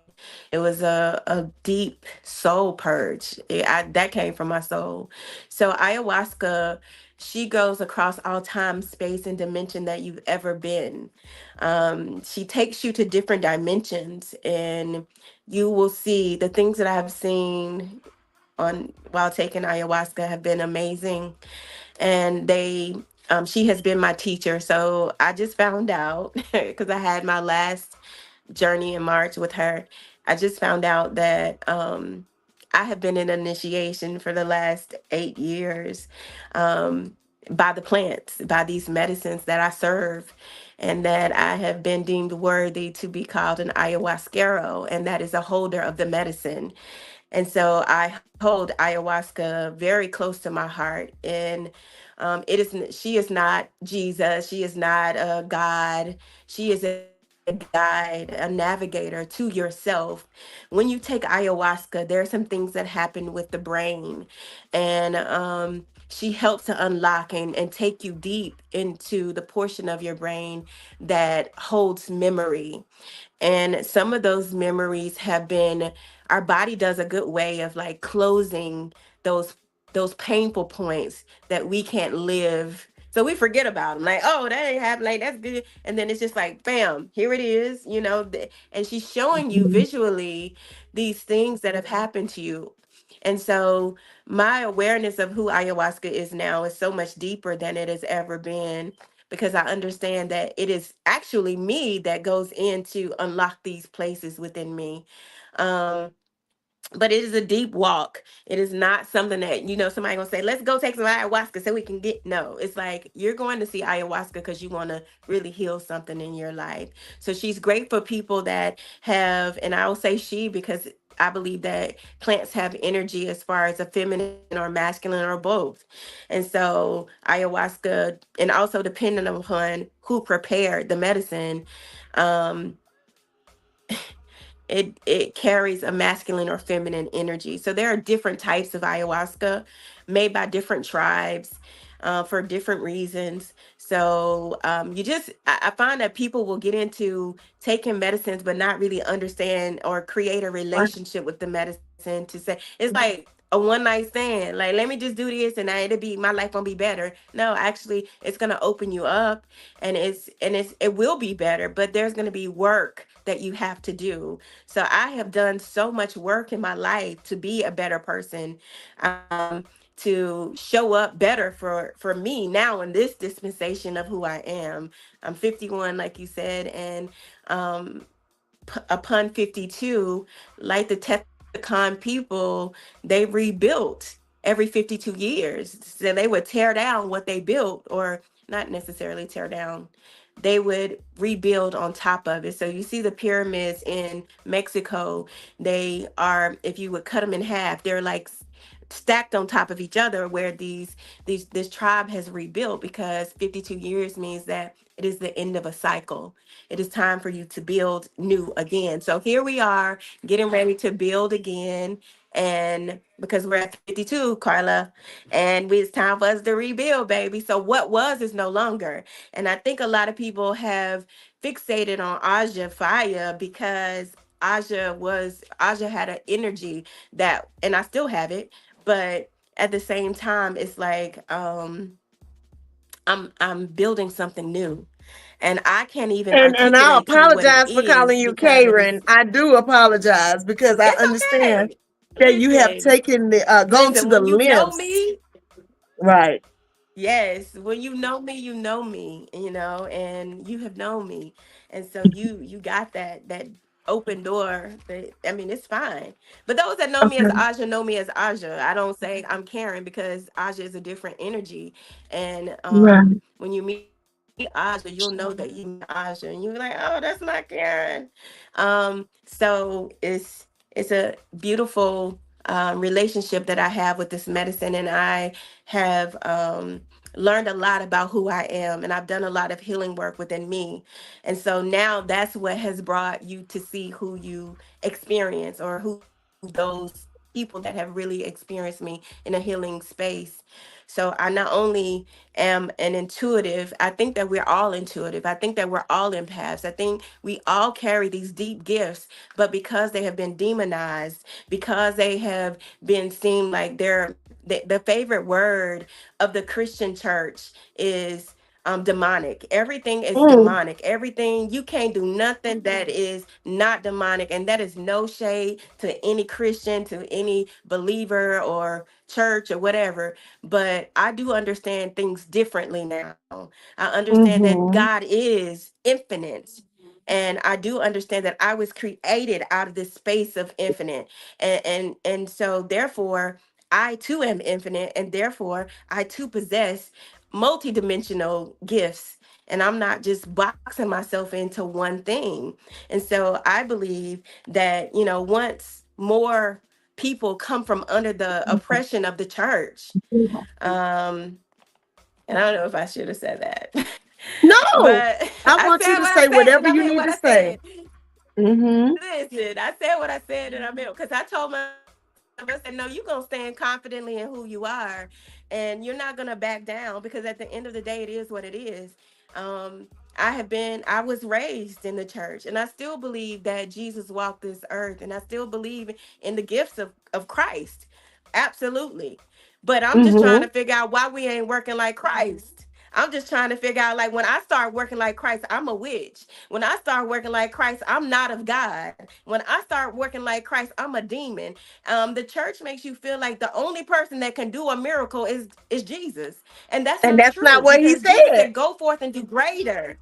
It was a deep soul purge. That came from my soul. So ayahuasca, she goes across all time, space, and dimension that you've ever been. She takes you to different dimensions, and you will see the things that I've seen on while taking ayahuasca have been amazing. And she has been my teacher. So I just found out because I had my last journey in March with her. I just found out that I have been in initiation for the last 8 years, um, by the plants, by these medicines that I serve, and that I have been deemed worthy to be called an ayahuasquero, and that is a holder of the medicine. And so I hold ayahuasca very close to my heart. And she is not Jesus. She is not a God. She is a guide, a navigator to yourself. When you take ayahuasca, there are some things that happen with the brain. And she helps to unlock and take you deep into the portion of your brain that holds memory. And some of those memories have been, our body does a good way of like closing those those painful points that we can't live. So we forget about them. Like, oh, that ain't happened. Like, that's good. And then it's just like, bam, here it is, and she's showing you Mhm. visually these things that have happened to you. And so my awareness of who ayahuasca is now is so much deeper than it has ever been, because I understand that it is actually me that goes in to unlock these places within me. Um, but it is a deep walk. It is not something that, somebody gonna say, let's go take some ayahuasca so we can get. No, it's like you're going to see ayahuasca because you want to really heal something in your life. So she's great for people that have, and I will say she because I believe that plants have energy as far as a feminine or masculine or both. And so ayahuasca, and also depending upon who prepared the medicine, um, it carries a masculine or feminine energy. So there are different types of ayahuasca made by different tribes for different reasons. So I find that people will get into taking medicines but not really understand or create a Right. relationship with the medicine, to say it's like a one night stand. Like, let me just do this and my life gonna be better. No, actually, it's gonna open you up, and it will be better. But there's gonna be work that you have to do. So I have done so much work in my life to be a better person, to show up better for me now in this dispensation of who I am. I'm 51, like you said, and um, upon 52, like the Tecton people, they rebuilt every 52 years. So they would tear down what they built, or not necessarily tear down. they would rebuild on top of it. So you see the pyramids in Mexico, they are, if you would cut them in half, they're like stacked on top of each other, where these this tribe has rebuilt, because 52 years means that it is the end of a cycle. It is time for you to build new again. So here we are getting ready to build again. And because we're at 52, Carla, and it's time for us to rebuild, baby. So what was is no longer. And I think a lot of people have fixated on Aja Fire, because Aja had an energy that, and I still have it, but at the same time, it's like, I'm building something new, and I can't even And I articulate to you what it apologize for is calling you because Karen. I do apologize because I it's understand okay. that you have Listen, taken the gone to listen. the When you know lengths. me, Right. yes, when you know me, and you have known me, and so you got that open door. That, I mean, it's fine. But those that know me as Okay. Aja know me as Aja. I don't say I'm Karen, because Aja is a different energy, and Right. when you meet Aja, you'll know that you met Aja, and you're like, oh, that's not Karen. So it's a beautiful relationship that I have with this medicine, and I have learned a lot about who I am, and I've done a lot of healing work within me. And so now that's what has brought you to see who you experience, or who those people that have really experienced me in a healing space. So I not only am an intuitive, I think that we're all intuitive. I think that we're all empaths. I think we all carry these deep gifts, but because they have been demonized, because they have been seen like the favorite word of the Christian church is demonic. Everything is Mm, demonic. Everything, you can't do nothing that is not demonic. And that is no shade to any Christian, to any believer or church or whatever. But I do understand things differently now. I understand that mm-hmm. God is infinite. And I do understand that I was created out of this space of infinite. And so therefore I too am infinite, and therefore I too possess multidimensional gifts. And I'm not just boxing myself into one thing. And so I believe that, once more people come from under the oppression of the church, um, and I don't know if I should have said that, No, but I I want you said to what I say said, and whatever I you meant need what to I say. said. Mm-hmm. Listen, I said what I said, and I meant, because I told myself, I said, no, you're gonna stand confidently in who you are, and you're not gonna back down, because at the end of the day, it is what it is. I was raised in the church, and I still believe that Jesus walked this earth, and I still believe in the gifts of Christ. Absolutely. But I'm just trying Mm-hmm. to figure out why we ain't working like Christ. I'm just trying to figure out, like, when I start working like Christ, I'm a witch. When I start working like Christ, I'm not of God. When I start working like Christ, I'm a demon. The church makes you feel like the only person that can do a miracle is Jesus. And that's And not that's not true, what he because Jesus said. said, go forth and do greater.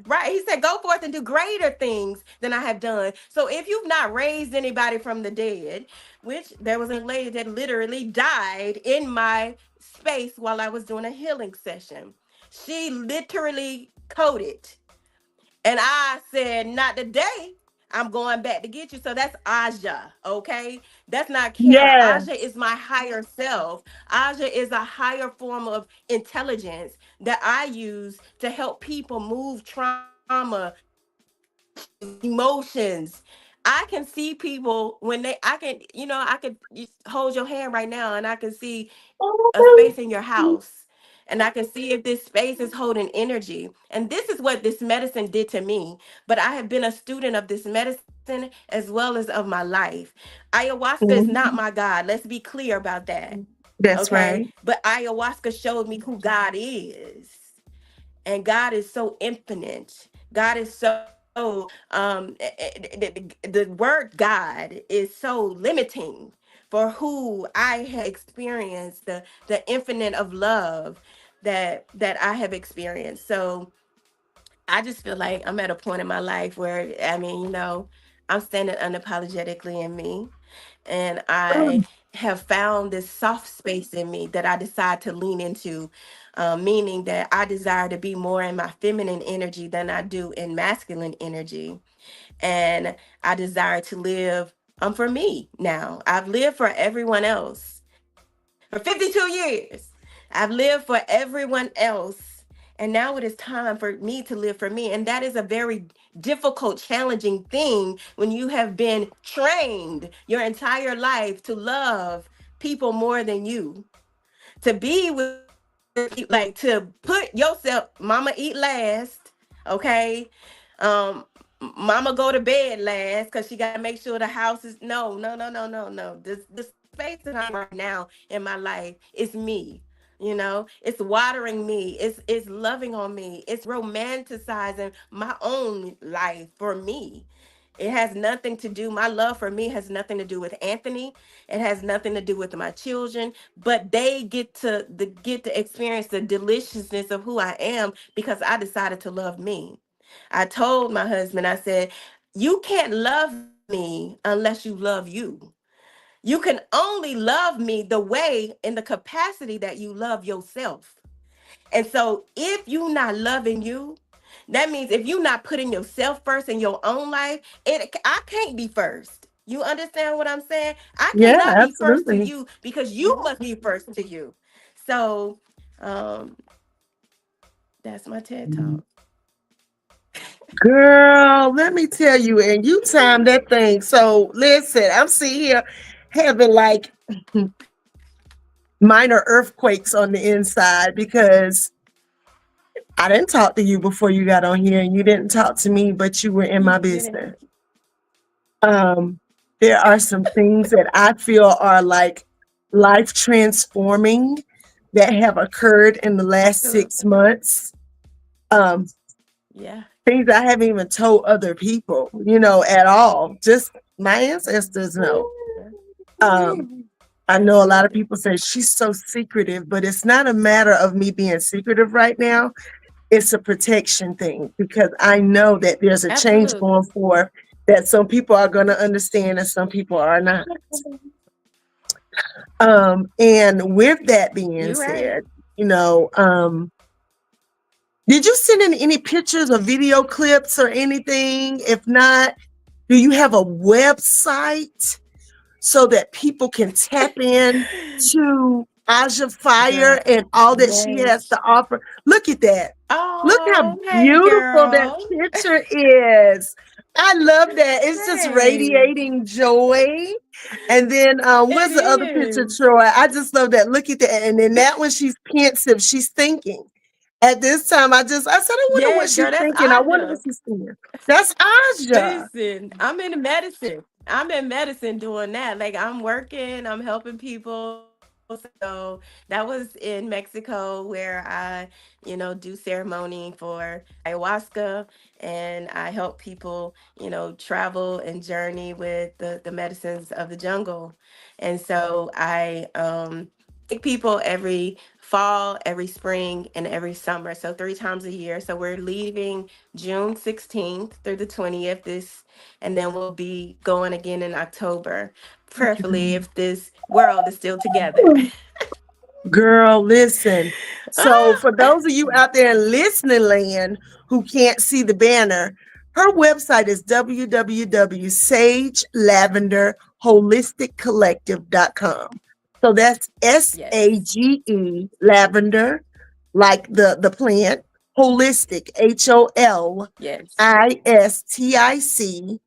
Right. He said, go forth and do greater things than I have done. So if you've not raised anybody from the dead, which there was a lady that literally died in my space while I was doing a healing session. She literally coded. And I said, not today. I'm going back to get you. So that's Aja, okay? That's not Karen. Yeah. Aja is my higher self. Aja is a higher form of intelligence that I use to help people move trauma, issues, emotions. I can see people when I could hold your hand right now, and I can see a space in your house, and I can see if this space is holding energy. And this is what this medicine did to me. But I have been a student of this medicine as well as of my life. Ayahuasca is not my Mhm. God. Let's be clear about that. That's Okay. right. But ayahuasca showed me who God is. And God is so infinite. God is so the word God is so limiting for who I have experienced, the infinite of love that I have experienced. So I just feel like I'm at a point in my life where, I mean, I'm standing unapologetically in me, and I Mm, have found this soft space in me that I decide to lean into. meaning that I desire to be more in my feminine energy than I do in masculine energy. And I desire to live for me now. I've lived for everyone else for 52 years. I've lived for everyone else. And now it is time for me to live for me. And that is a very difficult, challenging thing when you have been trained your entire life to love people more than you, to be with like to put yourself, mama eat last, okay, um mama go to bed last because she got to make sure the house is no. The space that I'm right now in my life is me. It's watering me, it's loving on me, it's romanticizing my own life for me. It has nothing to do, my love for me has nothing to do with Anthony. It has nothing to do with my children, but they get to experience the deliciousness of who I am because I decided to love me. I told my husband, I said, you can't love me unless you love you. You can only love me the way in the capacity that you love yourself. And so if you're not loving you, that means if you're not putting yourself first in your own life, I can't be first. You understand what I'm saying? I Yeah, cannot be first to absolutely. you because you must be first to you. So um that's my TED talk. Girl, let me tell you, and you timed that thing. So listen, I'm sitting here having like minor earthquakes on the inside because I didn't talk to you before you got on here, and you didn't talk to me, but you were in You my didn't. business. Um, there are some things that I feel are like life transforming that have occurred in the last six Absolutely. months. Um, Yeah. Things I haven't even told other people, at all. Just my ancestors know. Yeah. Um, I know a lot of Absolutely. people say she's so secretive, but it's not a matter of me being secretive right now. It's a protection thing because I know that there's a change Absolutely. going forth that some people are going to understand and some people are not. And with that being You're right. said, you know, um, did you send in any pictures or video clips or anything? If not, do you have a website so that people can tap in to Aja Fire Girl. and all that she has Yes. to offer? Look at that. Look how Oh, hey beautiful that girl. picture is. I love that. It's just Hey. radiating joy. And then It where's the other picture, is. Troy? I just love that. Look at that. And then that one, she's pensive. She's thinking. At this time, I said, I wonder what Yes, she's girl, that's thinking. I wonder what Aja. she's thinking. That's Aja. Listen, I'm in medicine. I'm in medicine doing that. Like I'm working, I'm helping people. So that was in Mexico where I do ceremony for ayahuasca, and I help people travel and journey with the medicines of the jungle. And so I take people every fall, every spring, and every summer. So 3 times a year. So we're leaving June 16th through the 20th and then we'll be going again in October, prayerfully if this world is still together. Girl, listen. So, Ah! for those of you out there in listening land who can't see the banner, her website is www.sagelavenderholisticcollective.com. So that's Yes. SAGE lavender, like the plant, holistic, Yes. HOLISTIC,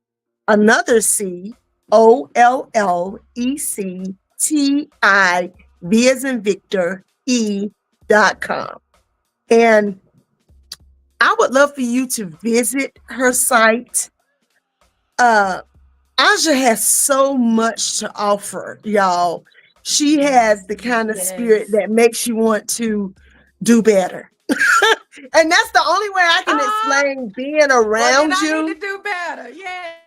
another C, OLLECTI, V as in Victor, E.com. And I would love for you to visit her site. Aja has so much to offer, y'all. She has the kind of spirit Yes. that makes you want to do better. And that's the only way I can Ah, explain being well, then around I need you. to do better.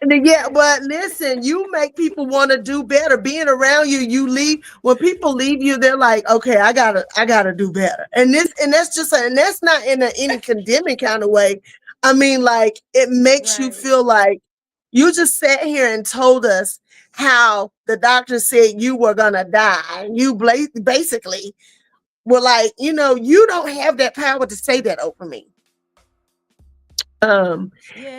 And then, yeah, Yes. but listen, you make people want to do better. Being around you, you leave when people leave you, they're like, okay, I gotta do better. And that's just, and that's not in any condemning kind of way. I mean, like it makes you Right. feel like you just sat here and told us how the doctor said you were gonna die. You basically were like, you don't have that power to say that over me. Um,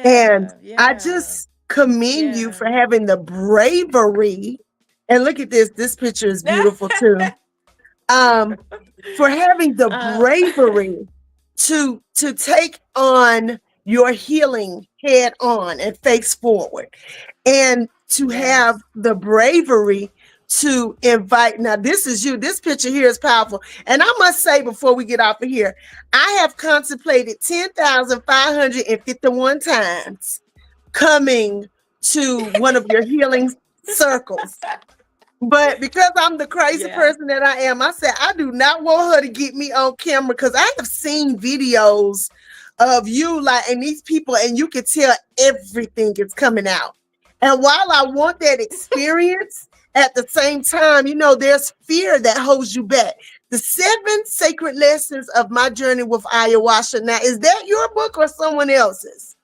and Yeah, I yeah, just commend you for yeah. having the bravery. And look at this. This picture is beautiful too. Um, for having the uh, bravery to take on your healing head on and face forward, and to have yes. the bravery to invite. Now this is you. This picture here is powerful, and I must say before we get off of here, I have contemplated 10,551 times coming to one of your healing circles, but because I'm the crazy Yeah. person that I am, I said I do not want her to get me on camera, because I have seen videos of you like and these people, and you can tell everything is coming out. And while I want that experience, at the same time, there's fear that holds you back. The 7 sacred lessons of my journey with ayahuasca. Now, is that your book or someone else's?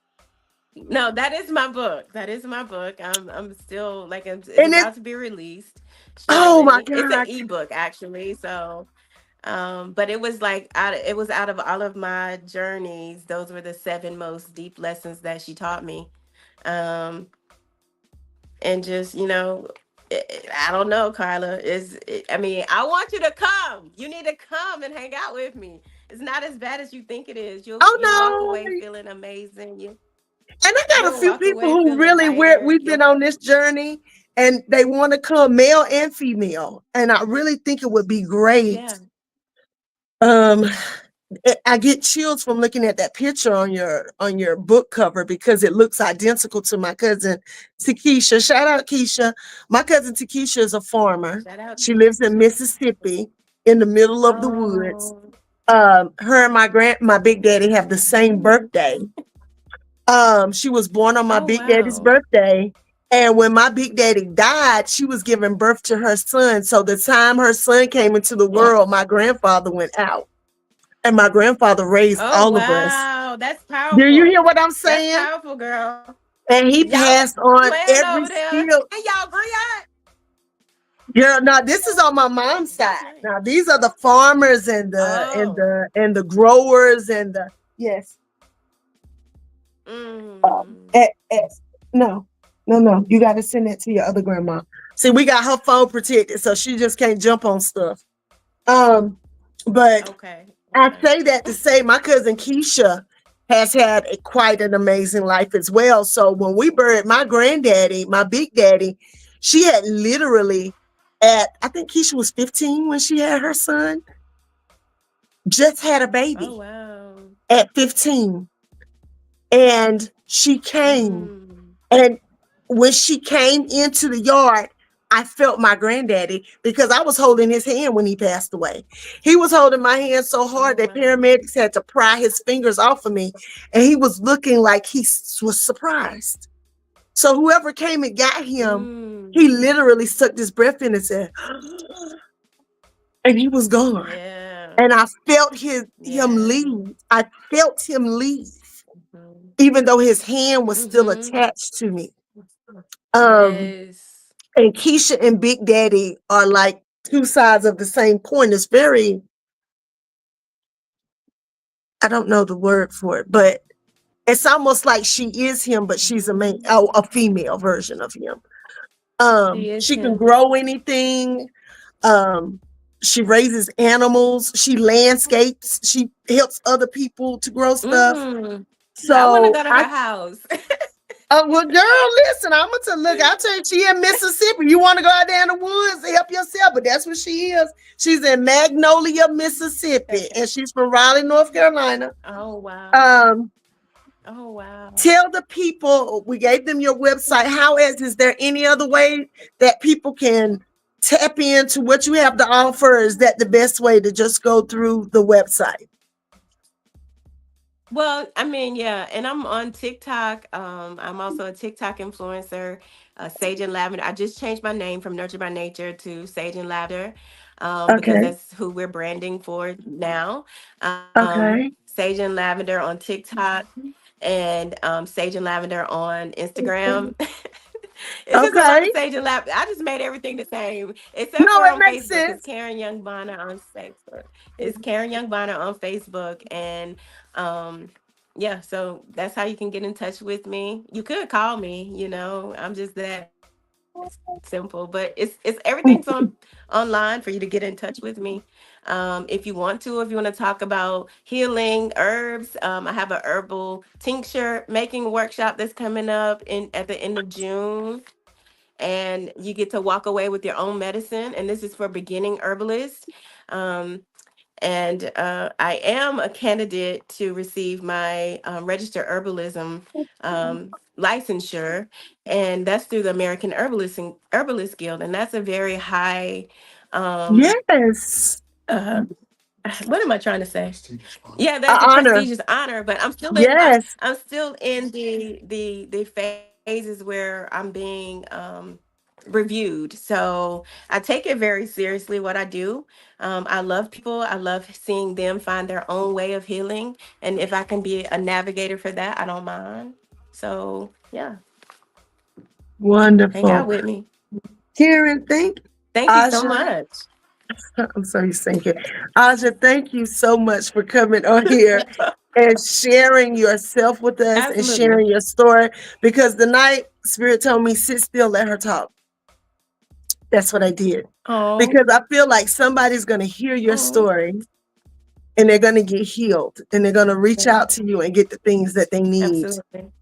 No, that is my book. That is my book. I'm still like it's And it's, about to be released oh my shortly. It's an God. ebook actually. So but it was like it was out of all of my journeys. Those were the 7 most deep lessons that she taught me. Um and just, I don't know, Carla. I mean, I want you to come. You need to come and hang out with me. It's not as bad as you think it is. You'll walk Oh away no. feeling amazing. And I got a You'll few walk people away who feeling really lighter. we've been on this journey, and they want to come, male and female. And I really think it would be great. Yeah. Um, I get chills from looking at that picture on your book cover, because it looks identical to my cousin Takesha. Shout out Keisha. My cousin Takesha is a farmer. Shout out She lives in Keisha. Mississippi in the middle of the woods. Oh. Her and my big daddy have the same birthday. She was born on my Oh big daddy's wow. birthday. And when my big daddy died, she was giving birth to her son. So the time her son came into the world, my grandfather went out. And my grandfather raised Oh all of us. wow. That's Do you powerful. hear what I'm That's saying? powerful, girl. And he Y'all passed on playing every over there. skill. And y'all griot. Girl, now this is on my mom's side. That's right. Now these are the farmers and Oh. the growers and the yes. Mm. Eh, eh, no, no. You got to send that to your other grandma. See, we got her phone protected, so she just can't jump on stuff. But Okay. I Okay. say that to say my cousin Keisha has had quite an amazing life as well. So when we buried my granddaddy, my big daddy, she had literally I think Keisha was 15 when she had her son, just had a Oh baby wow. at 15. And she came. Mm. And when she came into the yard, I felt my granddaddy, because I was holding his hand when he passed away. He was holding my hand so hard Oh that wow. paramedics had to pry his fingers off of me. And he was looking like he was surprised. So whoever came and got him, he Mm. literally sucked his breath in and said, and he was gone. Yeah. And I felt him Yeah. leave. I felt him leave, Mm-hmm. even though his hand was still Mm-hmm. attached to me. Um, Yes. and Keisha and Big Daddy are like two sides of the same coin. It's very, I don't know the word for it, but it's almost like she is him, but she's Mm-hmm. a female version of him. She is She can him. grow anything. Um, she raises animals. She landscapes. She helps other people to grow stuff. Mm. I want to So go to I her house. well, girl, listen, I'm gonna look. I tell you, she in Mississippi. You want to go out there in the woods, help yourself, but that's what she is. She's in Magnolia, Mississippi, and she's from Raleigh, North Carolina. Oh wow. Um, Oh wow. Tell the people, we gave them your website. Is there any other way that people can tap into what you have to offer? Is that the best way, to just go through the website? Well, I mean, yeah, and I'm on TikTok. I'm also a TikTok influencer, Sage and Lavender. I just changed my name from Nurture by Nature to Sage and Lavender, because Okay. that's who we're branding for now. Okay. Sage and Lavender on TikTok, and Sage and Lavender on Instagram. It's just a lot of Okay. sage and lavender. I just made everything the same, except No, for it on makes Facebook. It's sense. Karen Young Bonner on Facebook. It's Karen Young Bonner on Facebook, and um, yeah. So that's how you can get in touch with me. You could call me. I'm just that simple. But it's everything's online for you to get in touch with me. If you want to, if you want to talk about healing herbs, I have a herbal tincture making workshop that's coming up in at the end of June, and you get to walk away with your own medicine. And this is for beginning herbalists. Um, and I am a candidate to receive my registered herbalism licensure, and that's through the American Herbalist Guild, and that's a very high. Um, Yes. uh, what am I trying to say? Yeah, An that's a honor. prestigious honor, but Yes. I'm still in the phases where I'm being reviewed. So I take it very seriously what I do. I love people. I love seeing them find their own way of healing, and if I can be a navigator for that, I don't mind. So yeah, hang out Wonderful. with me. Karen, thank Thank you so Aja. much. I'm sorry, thank you. Aja, thank you so much for coming on here and sharing yourself with us and Absolutely. sharing your story. Because the night Spirit told me, sit still, let her talk. That's what I did. Oh, Because I feel like somebody's going to hear your oh, story and they're going to get healed and they're going to reach yeah, out to you and get the things that they need. absolutely.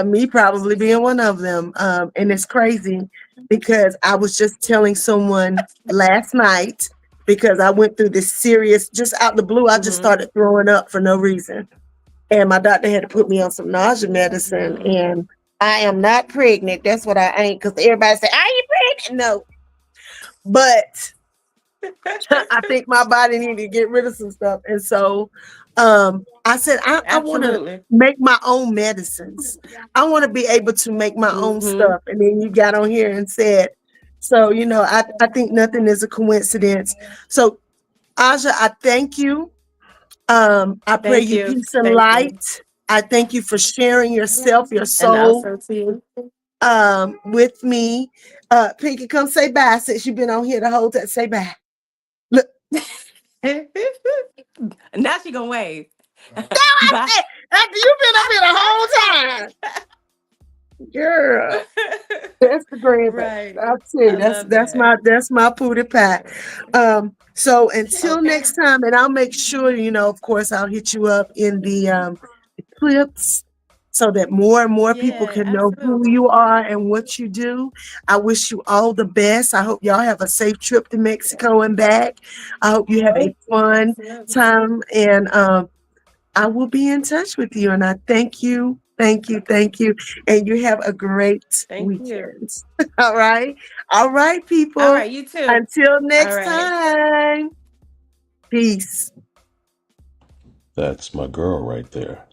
Me probably being one of them. And it's crazy because I was just telling someone last night because I went through this serious, just out the blue, I just Mm-hmm. started throwing up for no reason. And my doctor had to put me on some nausea medicine. Mm-hmm. And I am not pregnant. That's what I ain't. Because everybody say, "Are you pregnant?" No. But I think my body needed to get rid of some stuff. And so I said, I want to Absolutely. make my own medicines. I want to be able to make my own Mm-hmm. stuff. And then you got on here and said, so, I think nothing is a coincidence. So, Aja, I thank you. I pray Thank you you. peace and Thank you. light. I thank you for sharing yourself, your And soul, also to you. with me. Pinky, come say bye since you've been on here the whole time. Say bye. Look, Now she gonna wave. I Bye. said, after you've been up here the whole time, girl. That's the grand baby. Right. I'll tell you, I love that. that's my pootie pie. So until Okay. next time, and I'll make sure, of course, I'll hit you up in the clips so that more and more people Yeah, can know who absolutely. you are and what you do. I wish you all the best. I hope y'all have a safe trip to Mexico and back. I hope you have a fun Absolutely. time, and I will be in touch with you. And I thank you, thank you, thank you. And you have a great Thank you. weekend. All right. All right, All people. right, you too. Until All next right. time. Peace. That's my girl right there.